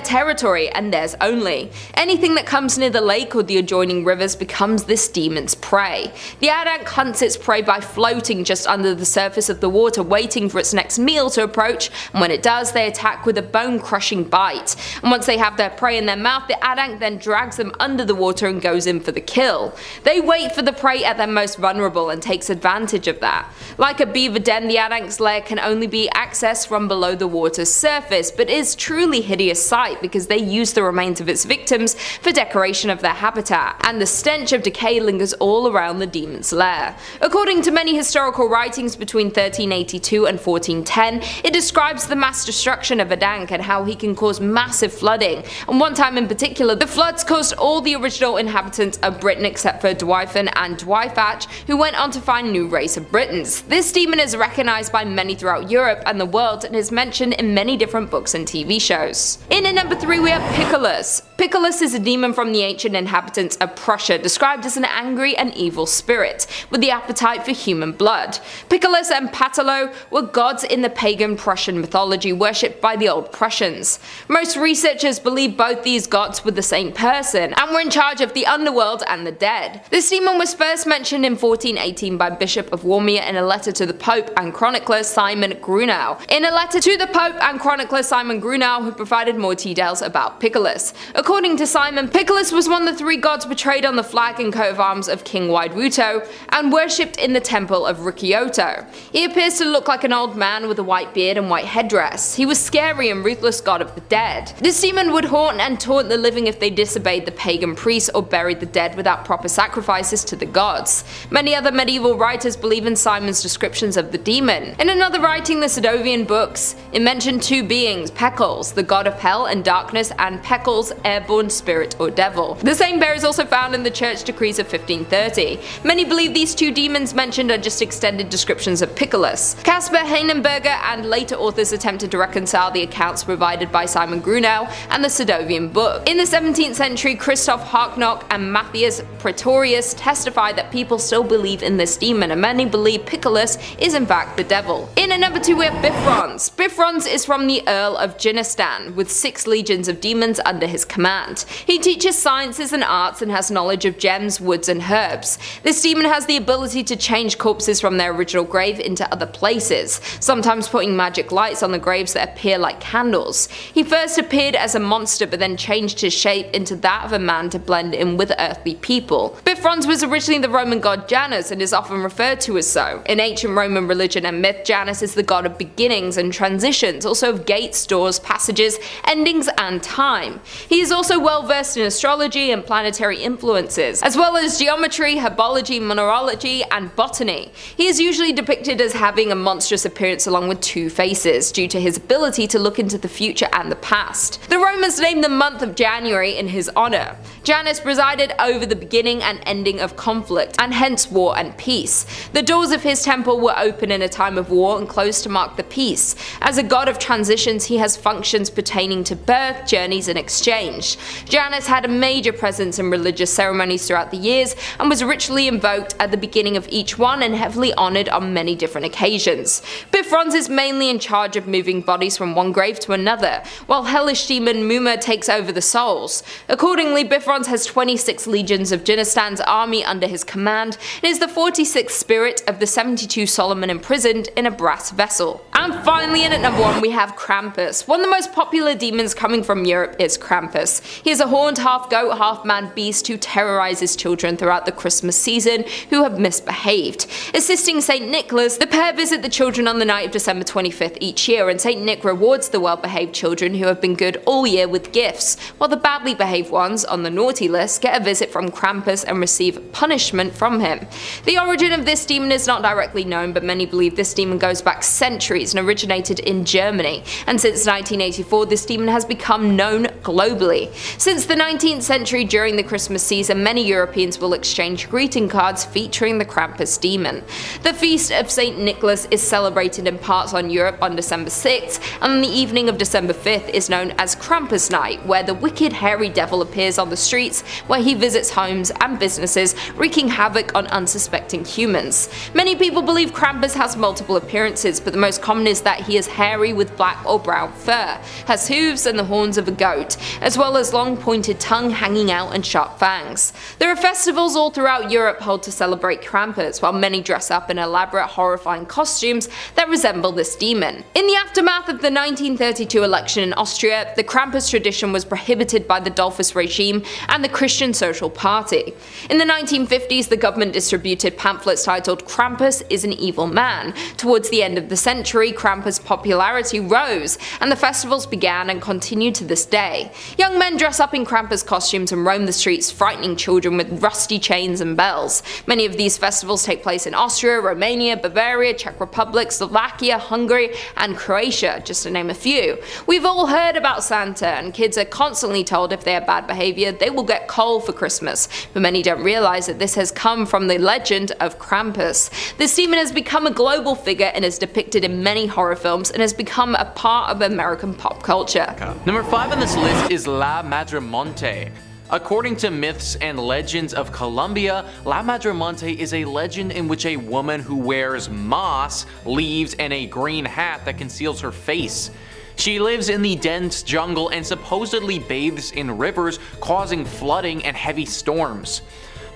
Speaker 2: territory and theirs only. Anything that comes near the lake or the adjoining rivers becomes this demon's prey. The Adanc hunts its prey by floating just under the surface of the water, waiting for its next meal to approach, and when it does, they attack with a bone-crushing bite. And once they have their prey in their mouth, the Adanc then drags them under the water and goes in for the kill. They wait for the prey at their most vulnerable and takes advantage of that. Like a beaver den, the Adanc's lair can only be accessed from below the water's surface, but is truly hideous sight because they use the remains of its victims for decoration of their habitat, and the stench of decay lingers all around the demon's lair. According to many historical writings between 1382 and 1410, it describes the mass destruction of Adank and how he can cause massive flooding, and one time in particular, the floods caused all the original inhabitants of Britain except for Dwyfyn and Dwyfach, who went on to find a new race of Britons. This demon is recognized by many throughout Europe and the world and is mentioned in many different books and TV shows. In at number 3 we have Picolus. Picolus is a demon from the ancient inhabitants of Prussia, described as an angry and evil spirit, with the appetite for human blood. Picolus and Patalo were gods in the pagan Prussian mythology worshipped by the old Prussians. Most researchers believe both these gods were the same person, and were in charge of the underworld and the dead. This demon was first mentioned in 1418 by Bishop of Warmia in a letter to the Pope and chronicler Simon Grunau. In a letter to the Pope and chronicler Simon Grunau, who provided more details about Picolus. According to Simon, Picolus was one of the 3 gods portrayed on the flag and coat of arms of King Wideruto, and worshipped in the temple of Ricciotto. He appears to look like an old man with a white beard and white headdress. He was scary and ruthless god of the dead. This demon would haunt and taunt the living if they disobeyed the pagan priests or buried the dead without proper sacrifices to the gods. Many other medieval writers believe in Simon's descriptions of the demon. In another writing, the Sadovian books, it mentioned 2 beings, Pekals, the god of hell and darkness, and Pekals, airborne spirit or devil. The same bear is also found in the church decrees of 1530. Many believe these 2 demons mentioned are just extended descriptions of Picolus. Caspar Heinenberger and later authors attempted to reconcile the accounts provided by Simon Grunau and the Sadovian book. In the 17th century, Christoph Harknock and Matthias Pretorius testified that people still believe in this demon, and many believe Picolus is in fact the devil. In at number 2 we have Bifrons. Bifrons is from the Earl of Jinistan, with 6 legions of demons under his command. He teaches sciences and arts and has knowledge of gems, woods and herbs. This demon has the ability to change corpses from their original grave into other places, sometimes putting magic lights on the graves that appear like candles. He first appeared as a monster but then changed his shape into that of a man to blend in with earthly people. Bifrons was originally the Roman god Janus and is often referred to as so. In ancient Roman religion and myth, Janus is the god of beginnings and transitions, also of gates, doors, passages, endings and time. He is also well versed in astrology and planetary influences, as well as geometry, herbology, mineralogy and botany. He is usually depicted as having a monstrous appearance along with 2 faces, due to his ability to look into the future and the past. The Romans named the month of January in his honor. Janus presided over the beginning and ending of conflict, and hence war and peace. The doors of his temple were open in a time of war and closed to mark the peace. As a god of transitions, he has functions pertaining to birth, journeys and exchange. Janus had a major presence in religious ceremonies throughout the years and was ritually invoked at the beginning of each one and heavily honored on many different occasions. Bifrons is mainly in charge of moving bodies from one grave to another, while hellish demon Muma takes over the souls. Accordingly, Bifrons has 26 legions of Jinistan's army under his command and is the 46th spirit of the 72 Solomon imprisoned in a brass vessel. And finally, in at number 1 we have Krampus. One of the most popular demons coming from Europe is Krampus. He is a horned half-goat, half-man beast who terrorizes children throughout the Christmas season who have misbehaved. Assisting St. Nicholas, the pair visit the children on the night of December 25th each year, and St. Nick rewards the well-behaved children who have been good all year with gifts, while the badly behaved ones on the naughty list get a visit from Krampus and receive punishment from him. The origin of this demon is not directly known, but many believe this demon goes back centuries and originated in Germany, and since 1984 this demon has become known globally. Since the 19th century, during the Christmas season, many Europeans will exchange greeting cards featuring the Krampus demon. The feast of St. Nicholas is celebrated in parts on Europe on December 6th, and on the evening of December 5th is known as Krampus Night, where the wicked hairy devil appears on the streets, where he visits homes and businesses, wreaking havoc on unsuspecting humans. Many people believe Krampus has multiple appearances, but the most common is that he is hairy with black or brown fur, has hooves and the horns of a goat, as well as long pointed tongue hanging out and sharp fangs. There are festivals all throughout Europe held to celebrate Krampus, while many dress up in elaborate horrifying costumes that resemble this demon. In the aftermath of the 1932 election in Austria, the Krampus tradition was prohibited by the Dollfuss regime and the Christian Social Party. In the 1950s, the government distributed pamphlets titled "Krampus is an Evil Man." Towards the end of the century, Krampus' popularity rose, and the festivals began and continue to this day. Young men dress up in Krampus costumes and roam the streets, frightening children with rusty chains chains and bells. Many of these festivals take place in Austria, Romania, Bavaria, Czech Republic, Slovakia, Hungary, and Croatia, just to name a few. We've all heard about Santa, and kids are constantly told if they have bad behavior, they will get coal for Christmas, but many don't realize that this has come from the legend of Krampus. This demon has become a global figure and is depicted in many horror films and has become a part of American pop culture.
Speaker 1: Number 5 on this list is La Madremonte. According to myths and legends of Colombia, La Madremonte is a legend in which a woman who wears moss, leaves, and a green hat that conceals her face. She lives in the dense jungle and supposedly bathes in rivers, causing flooding and heavy storms.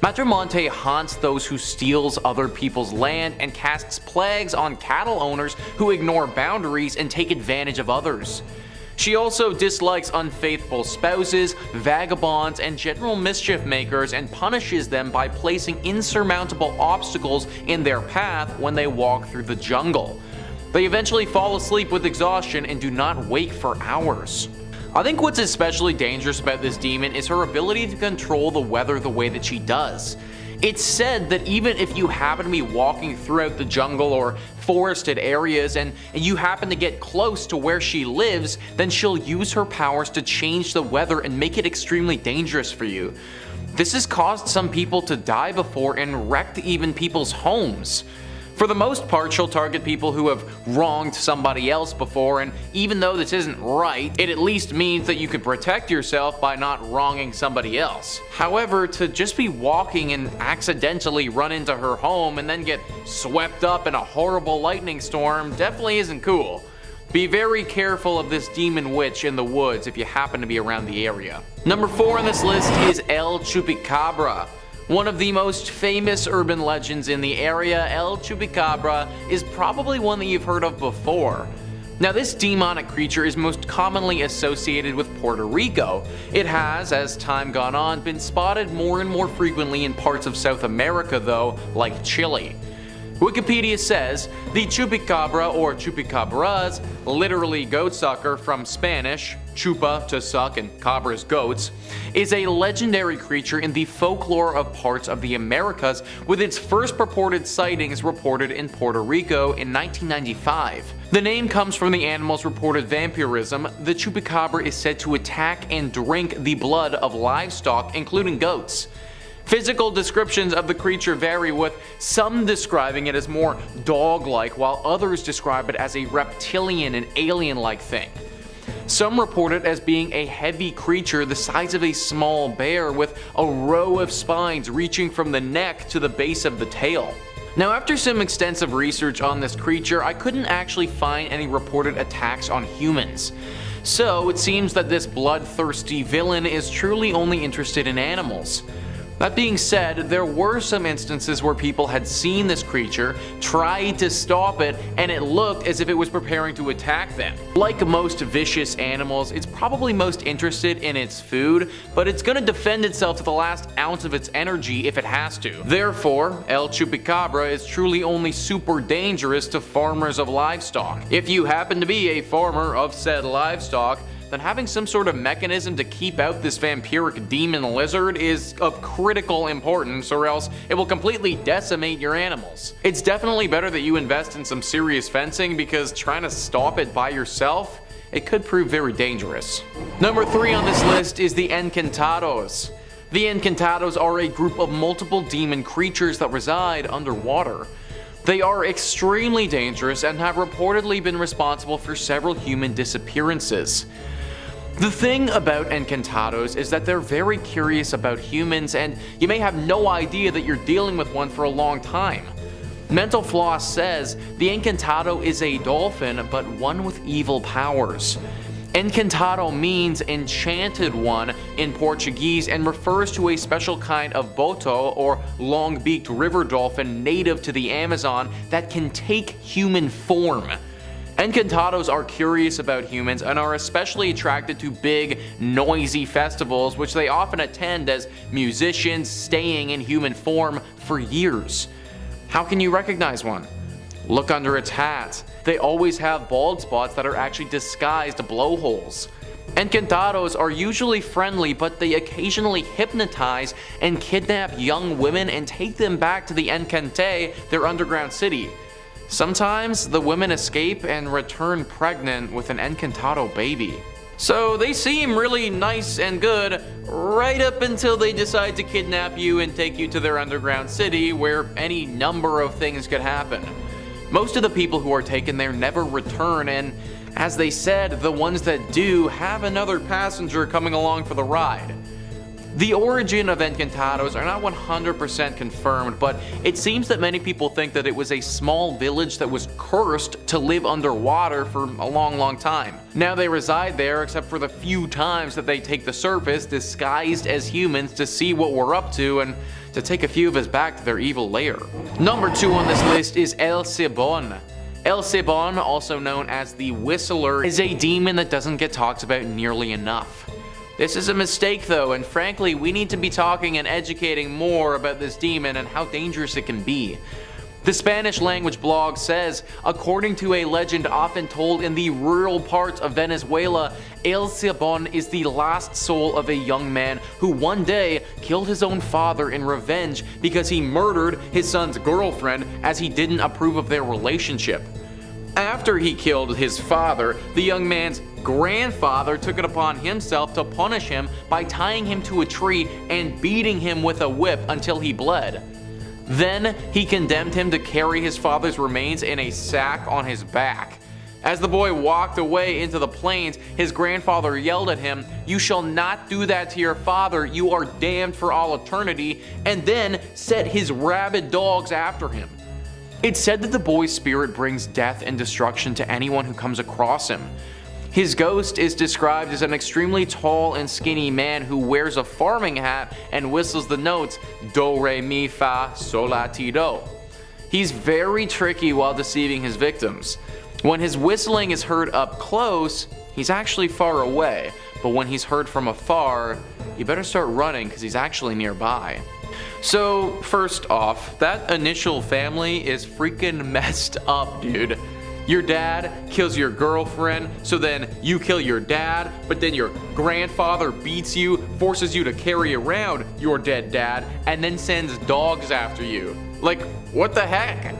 Speaker 1: Madremonte haunts those who steals other people's land and casts plagues on cattle owners who ignore boundaries and take advantage of others. She also dislikes unfaithful spouses, vagabonds, and general mischief makers and punishes them by placing insurmountable obstacles in their path when they walk through the jungle. They eventually fall asleep with exhaustion and do not wake for hours. I think what's especially dangerous about this demon is her ability to control the weather the way that she does. It's said that even if you happen to be walking throughout the jungle or forested areas and you happen to get close to where she lives, then she'll use her powers to change the weather and make it extremely dangerous for you. This has caused some people to die before and wrecked even people's homes. For the most part, she'll target people who have wronged somebody else before, and even though this isn't right, it at least means that you can protect yourself by not wronging somebody else. However, to just be walking and accidentally run into her home and then get swept up in a horrible lightning storm definitely isn't cool. Be very careful of this demon witch in the woods if you happen to be around the area. Number 4 on this list is El Chupacabra. One of the most famous urban legends in the area, El Chupacabra is probably one that you've heard of before. Now, this demonic creature is most commonly associated with Puerto Rico. It has, as time gone on, been spotted more and more frequently in parts of South America though, like Chile. Wikipedia says, the Chupacabra or Chupacabras, literally goatsucker from Spanish, chupa to suck and cabras goats, is a legendary creature in the folklore of parts of the Americas, with its first purported sightings reported in Puerto Rico in 1995. The name comes from the animal's reported vampirism. The Chupacabra is said to attack and drink the blood of livestock, including goats. Physical descriptions of the creature vary, with some describing it as more dog-like, while others describe it as a reptilian and alien-like thing. Some report it as being a heavy creature the size of a small bear with a row of spines reaching from the neck to the base of the tail. Now, after some extensive research on this creature, I couldn't actually find any reported attacks on humans. So it seems that this bloodthirsty villain is truly only interested in animals. That being said, there were some instances where people had seen this creature, tried to stop it, and it looked as if it was preparing to attack them. Like most vicious animals, it's probably most interested in its food, but it's gonna defend itself to the last ounce of its energy if it has to. Therefore, El Chupacabra is truly only super dangerous to farmers of livestock. If you happen to be a farmer of said livestock, then having some sort of mechanism to keep out this vampiric demon lizard is of critical importance, or else it will completely decimate your animals. It's definitely better that you invest in some serious fencing, because trying to stop it by yourself, it could prove very dangerous. Number 3 on this list is the Encantados. The Encantados are a group of multiple demon creatures that reside underwater. They are extremely dangerous and have reportedly been responsible for several human disappearances. The thing about Encantados is that they're very curious about humans, and you may have no idea that you're dealing with one for a long time. Mental Floss says the Encantado is a dolphin, but one with evil powers. Encantado means enchanted one in Portuguese and refers to a special kind of boto, or long-beaked river dolphin native to the Amazon, that can take human form. Encantados are curious about humans and are especially attracted to big, noisy festivals, which they often attend as musicians, staying in human form for years. How can you recognize one? Look under its hat. They always have bald spots that are actually disguised blowholes. Encantados are usually friendly, but they occasionally hypnotize and kidnap young women and take them back to the Encante, their underground city. Sometimes the women escape and return pregnant with an Encantado baby. So they seem really nice and good right up until they decide to kidnap you and take you to their underground city where any number of things could happen. Most of the people who are taken there never return, and as they said, the ones that do have another passenger coming along for the ride. The origin of Encantados are not 100% confirmed, but it seems that many people think that it was a small village that was cursed to live underwater for a long time. Now they reside there except for the few times that they take the surface disguised as humans to see what we're up to and to take a few of us back to their evil lair. Number 2 on this list is El Cebon. El Cebon, also known as the Whistler, is a demon that doesn't get talked about nearly enough. This is a mistake though, and frankly we need to be talking and educating more about this demon and how dangerous it can be. The Spanish language blog says, according to a legend often told in the rural parts of Venezuela, El Cebon is the last soul of a young man who one day killed his own father in revenge because he murdered his son's girlfriend as he didn't approve of their relationship. After he killed his father, the young man's grandfather took it upon himself to punish him by tying him to a tree and beating him with a whip until he bled. Then he condemned him to carry his father's remains in a sack on his back. As the boy walked away into the plains, his grandfather yelled at him, "You shall not do that to your father, you are damned for all eternity," and then set his rabid dogs after him. It's said that the boy's spirit brings death and destruction to anyone who comes across him. His ghost is described as an extremely tall and skinny man who wears a farming hat and whistles the notes do, re, mi, fa, sol, la, ti, do. He's very tricky while deceiving his victims. When his whistling is heard up close, he's actually far away, but when he's heard from afar, you better start running because he's actually nearby. So first off, that initial family is freaking messed up, dude. Your dad kills your girlfriend, so then you kill your dad, but then your grandfather beats you, forces you to carry around your dead dad, and then sends dogs after you. Like, what the heck?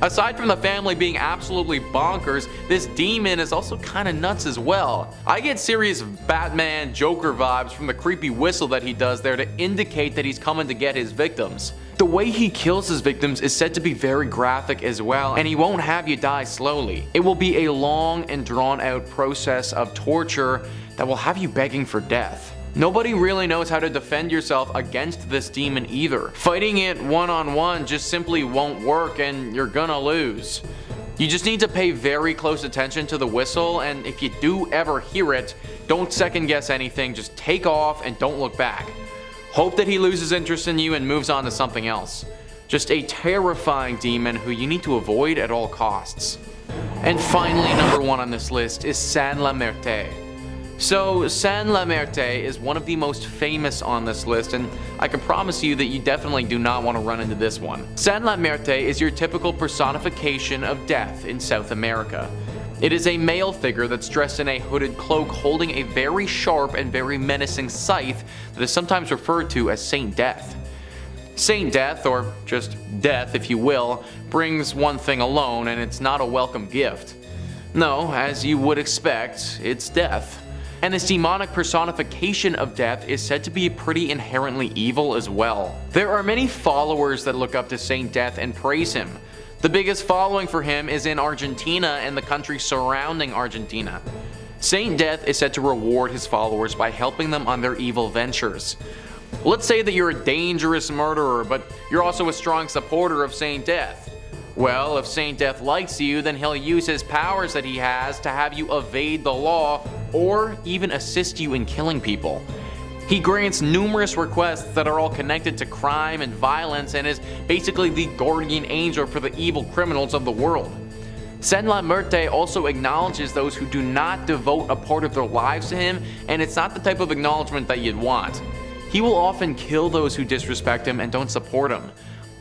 Speaker 1: Aside from the family being absolutely bonkers, this demon is also kinda nuts as well. I get serious Batman Joker vibes from the creepy whistle that he does there to indicate that he's coming to get his victims. The way he kills his victims is said to be very graphic as well, and he won't have you die slowly. It will be a long and drawn out process of torture that will have you begging for death. Nobody really knows how to defend yourself against this demon either. Fighting it one-on-one just simply won't work and you're gonna lose. You just need to pay very close attention to the whistle, and if you do ever hear it, don't second guess anything, just take off and don't look back. Hope that he loses interest in you and moves on to something else. Just a terrifying demon who you need to avoid at all costs. And finally, number 1 on this list is Saint La Merte. So, Saint La Merte is one of the most famous on this list, and I can promise you that you definitely do not want to run into this one. Saint La Merte is your typical personification of death in South America. It is a male figure that's dressed in a hooded cloak holding a very sharp and very menacing scythe that is sometimes referred to as Saint Death. Saint Death, or just death if you will, brings one thing alone, and it's not a welcome gift. No, as you would expect, it's death. And this demonic personification of death is said to be pretty inherently evil as well. There are many followers that look up to Saint Death and praise him. The biggest following for him is in Argentina and the country surrounding Argentina. Saint Death is said to reward his followers by helping them on their evil ventures. Let's say that you're a dangerous murderer, but you're also a strong supporter of Saint Death. Well, if Saint Death likes you, then he'll use his powers that he has to have you evade the law or even assist you in killing people. He grants numerous requests that are all connected to crime and violence and is basically the guardian angel for the evil criminals of the world. Saint La Merte also acknowledges those who do not devote a part of their lives to him, and it's not the type of acknowledgement that you'd want. He will often kill those who disrespect him and don't support him.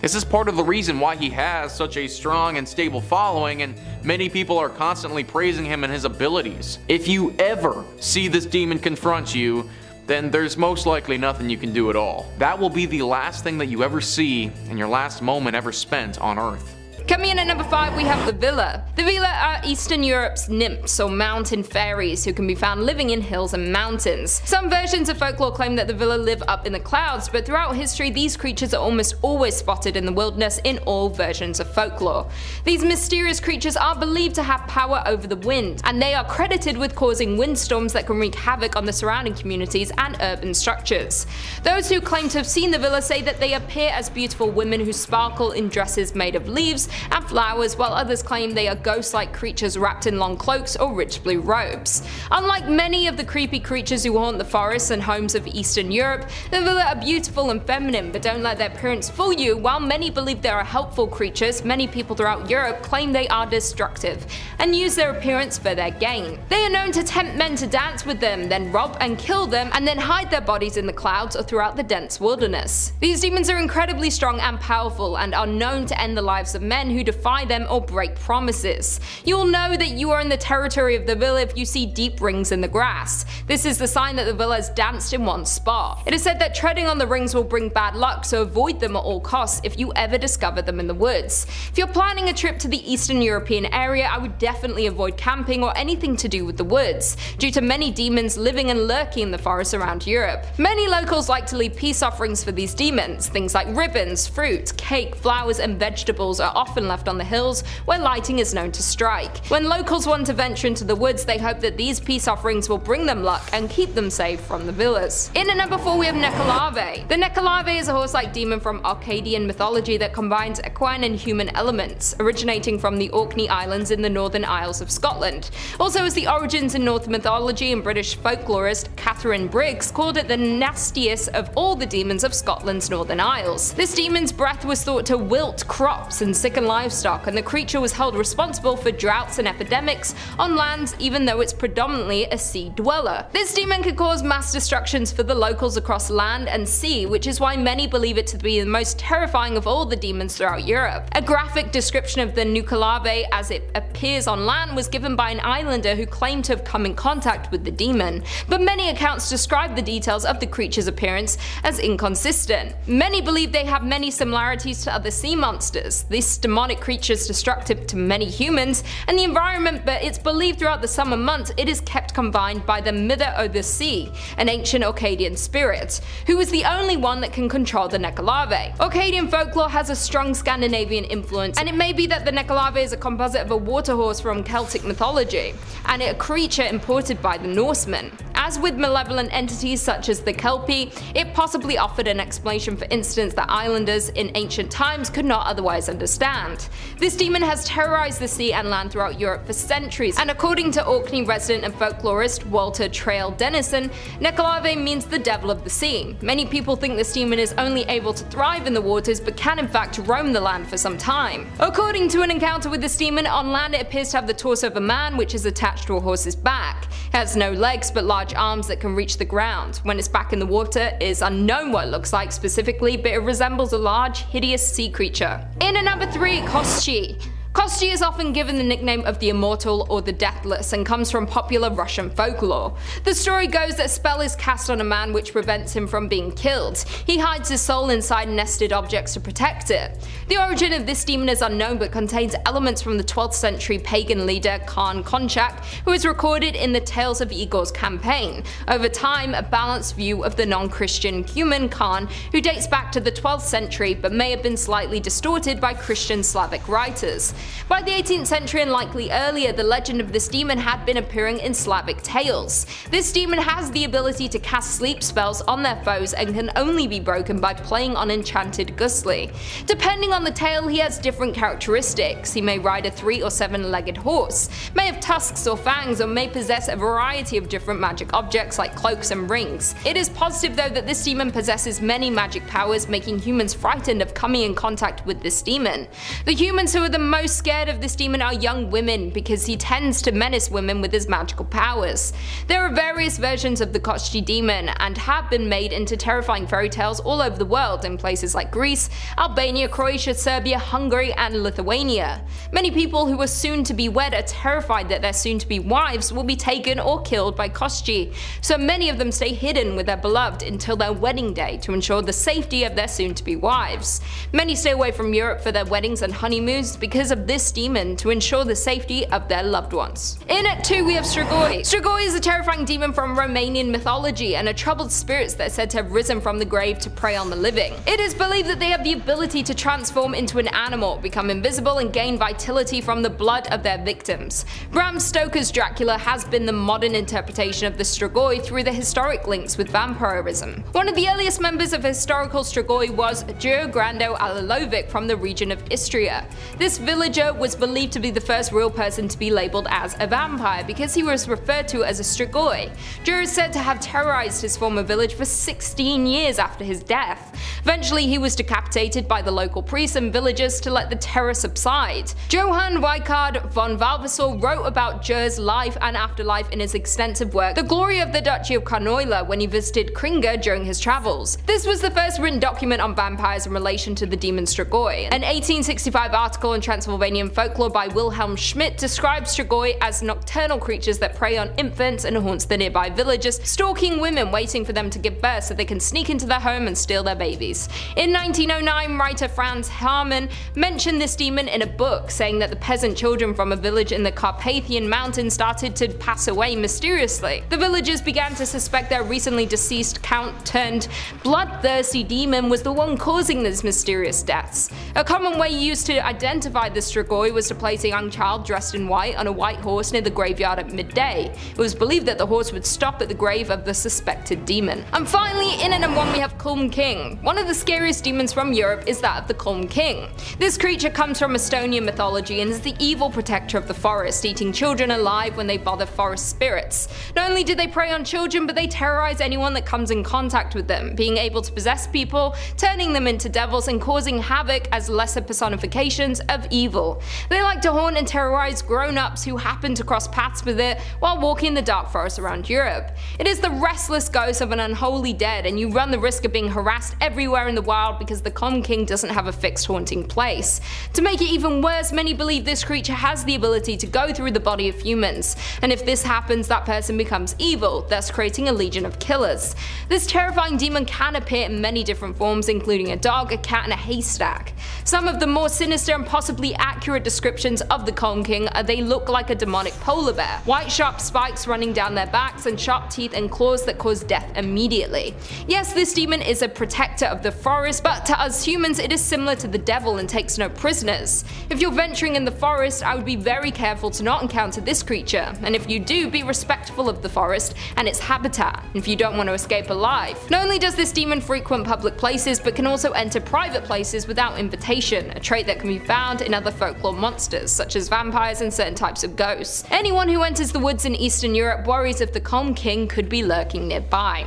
Speaker 1: This is part of the reason why he has such a strong and stable following, and many people are constantly praising him and his abilities. If you ever see this demon confront you, then there's most likely nothing you can do at all. That will be the last thing that you ever see and your last moment ever spent on Earth.
Speaker 2: Coming in at number 5, we have the Villa. The Villa are Eastern Europe's nymphs or mountain fairies who can be found living in hills and mountains. Some versions of folklore claim that the Villa live up in the clouds, but throughout history these creatures are almost always spotted in the wilderness in all versions of folklore. These mysterious creatures are believed to have power over the wind, and they are credited with causing windstorms that can wreak havoc on the surrounding communities and urban structures. Those who claim to have seen the Villa say that they appear as beautiful women who sparkle in dresses made of leaves and flowers, while others claim they are ghost-like creatures wrapped in long cloaks or rich blue robes. Unlike many of the creepy creatures who haunt the forests and homes of Eastern Europe, the Villa are beautiful and feminine, but don't let their appearance fool you. While many believe they are helpful creatures, many people throughout Europe claim they are destructive and use their appearance for their gain. They are known to tempt men to dance with them, then rob and kill them, and then hide their bodies in the clouds or throughout the dense wilderness. These demons are incredibly strong and powerful and are known to end the lives of men who defy them or break promises. You will know that you are in the territory of the Villa if you see deep rings in the grass. This is the sign that the Villa has danced in one spot. It is said that treading on the rings will bring bad luck, so avoid them at all costs if you ever discover them in the woods. If you're planning a trip to the Eastern European area, I would definitely avoid camping or anything to do with the woods, due to many demons living and lurking in the forests around Europe. Many locals like to leave peace offerings for these demons. Things like ribbons, fruit, cake, flowers and vegetables are often left on the hills where lighting is known to strike. When locals want to venture into the woods, they hope that these peace offerings will bring them luck and keep them safe from the villas. In at number 4 we have Nekalave. The Nekalave is a horse-like demon from Akkadian mythology that combines equine and human elements, originating from the Orkney Islands in the Northern Isles of Scotland. Also has the origins in Norse mythology, and British folklorist Catherine Briggs called it the nastiest of all the demons of Scotland's Northern Isles. This demon's breath was thought to wilt crops and sicken livestock, and the creature was held responsible for droughts and epidemics on lands even though it's predominantly a sea dweller. This demon could cause mass destructions for the locals across land and sea, which is why many believe it to be the most terrifying of all the demons throughout Europe. A graphic description of the Nekalave as it appears on land was given by an islander who claimed to have come in contact with the demon, but many accounts describe the details of the creature's appearance as inconsistent. Many believe they have many similarities to other sea monsters. This demonic creature is destructive to many humans and the environment, but it's believed throughout the summer months it is kept confined by the Mither o' the Sea, an ancient Akkadian spirit, who is the only one that can control the Nekalave. Akkadian folklore has a strong Scandinavian influence, and it may be that the Nekalave is a composite of a water horse from Celtic mythology, and a creature imported by the Norsemen. As with malevolent entities such as the Kelpie, it possibly offered an explanation for incidents that islanders in ancient times could not otherwise understand. This demon has terrorized the sea and land throughout Europe for centuries, and according to Orkney resident and folklorist Walter Trail Dennison, Nekalave means the devil of the sea. Many people think this demon is only able to thrive in the waters, but can in fact roam the land for some time. According to an encounter with this demon, on land it appears to have the torso of a man which is attached to a horse's back. It has no legs but large arms that can reach the ground. When it's back in the water, it is unknown what it looks like specifically, but it resembles a large, hideous sea creature. In at number 3, Kosti. Kosti is often given the nickname of the Immortal or the Deathless and comes from popular Russian folklore. The story goes that a spell is cast on a man which prevents him from being killed. He hides his soul inside nested objects to protect it. The origin of this demon is unknown, but contains elements from the 12th century pagan leader Khan Konchak, who is recorded in the Tales of Igor's campaign. Over time, a balanced view of the non-Christian human Khan, who dates back to the 12th century but may have been slightly distorted by Christian Slavic writers. By the 18th century and likely earlier, the legend of this demon had been appearing in Slavic tales. This demon has the ability to cast sleep spells on their foes and can only be broken by playing on enchanted gusli. Depending on the tale, he has different characteristics. He may ride a 3- or 7-legged horse, may have tusks or fangs, or may possess a variety of different magic objects like cloaks and rings. It is positive though that this demon possesses many magic powers, making humans frightened of coming in contact with this demon. The humans who are the most most scared of this demon are young women because he tends to menace women with his magical powers. There are various versions of the Kości demon and have been made into terrifying fairy tales all over the world in places like Greece, Albania, Croatia, Serbia, Hungary, and Lithuania. Many people who are soon to be wed are terrified that their soon to be wives will be taken or killed by Kości, so many of them stay hidden with their beloved until their wedding day to ensure the safety of their soon to be wives. Many stay away from Europe for their weddings and honeymoons because of this demon to ensure the safety of their loved ones. In at 2 we have Strigoi. Strigoi is a terrifying demon from Romanian mythology and are troubled spirits that are said to have risen from the grave to prey on the living. It is believed that they have the ability to transform into an animal, become invisible, and gain vitality from the blood of their victims. Bram Stoker's Dracula has been the modern interpretation of the Strigoi through the historic links with vampirism. One of the earliest members of historical Strigoi was Grando Alilovic from the region of Istria. This villager was believed to be the first real person to be labelled as a vampire because he was referred to as a Strigoi. Dur is said to have terrorized his former village for 16 years after his death. Eventually he was decapitated by the local priests and villagers to let the terror subside. Johann Weikard von Valvassor wrote about Dur's life and afterlife in his extensive work The Glory of the Duchy of Kornoila when he visited Kringa during his travels. This was the first written document on vampires in relation to the demon Strigoi. An 1865 article in Transylvanian folklore by Wilhelm Schmidt describes Strigoi as nocturnal creatures that prey on infants and haunts the nearby villages, stalking women waiting for them to give birth so they can sneak into their home and steal their babies. In 1909, writer Franz Harman mentioned this demon in a book, saying that the peasant children from a village in the Carpathian Mountains started to pass away mysteriously. The villagers began to suspect their recently deceased count-turned-bloodthirsty demon was the one causing these mysterious deaths. A common way used to identify the Strigoi was to place a young child dressed in white on a white horse near the graveyard at midday. It was believed that the horse would stop at the grave of the suspected demon. And finally, in at number 1 we have Kulm King. One of the scariest demons from Europe is that of the Kulm King. This creature comes from Estonian mythology and is the evil protector of the forest, eating children alive when they bother forest spirits. Not only do they prey on children, but they terrorize anyone that comes in contact with them, being able to possess people, turning them into devils, and causing havoc as lesser personifications of evil. They like to haunt and terrorize grown-ups who happen to cross paths with it while walking the dark forest around Europe. It is the restless ghost of an unholy dead, and you run the risk of being harassed everywhere in the wild because the Kulm King doesn't have a fixed haunting place. To make it even worse, many believe this creature has the ability to go through the body of humans, and if this happens, that person becomes evil, thus creating a legion of killers. This terrifying demon can appear in many different forms, including a dog, a cat, and a haystack. Some of the more sinister and possibly accurate descriptions of the Kulm King are they look like a demonic polar bear, white sharp spikes running down their backs, and sharp teeth and claws that cause death immediately. Yes, this demon is a protector of the forest, but to us humans it is similar to the devil and takes no prisoners. If you're venturing in the forest, I would be very careful to not encounter this creature, and if you do, be respectful of the forest and its habitat, if you don't want to escape alive. Not only does this demon frequent public places, but can also enter private places without invitation, a trait that can be found in other folklore monsters, such as vampires and certain types of ghosts. Anyone who enters the woods in Eastern Europe worries if the Kulm King could be lurking nearby.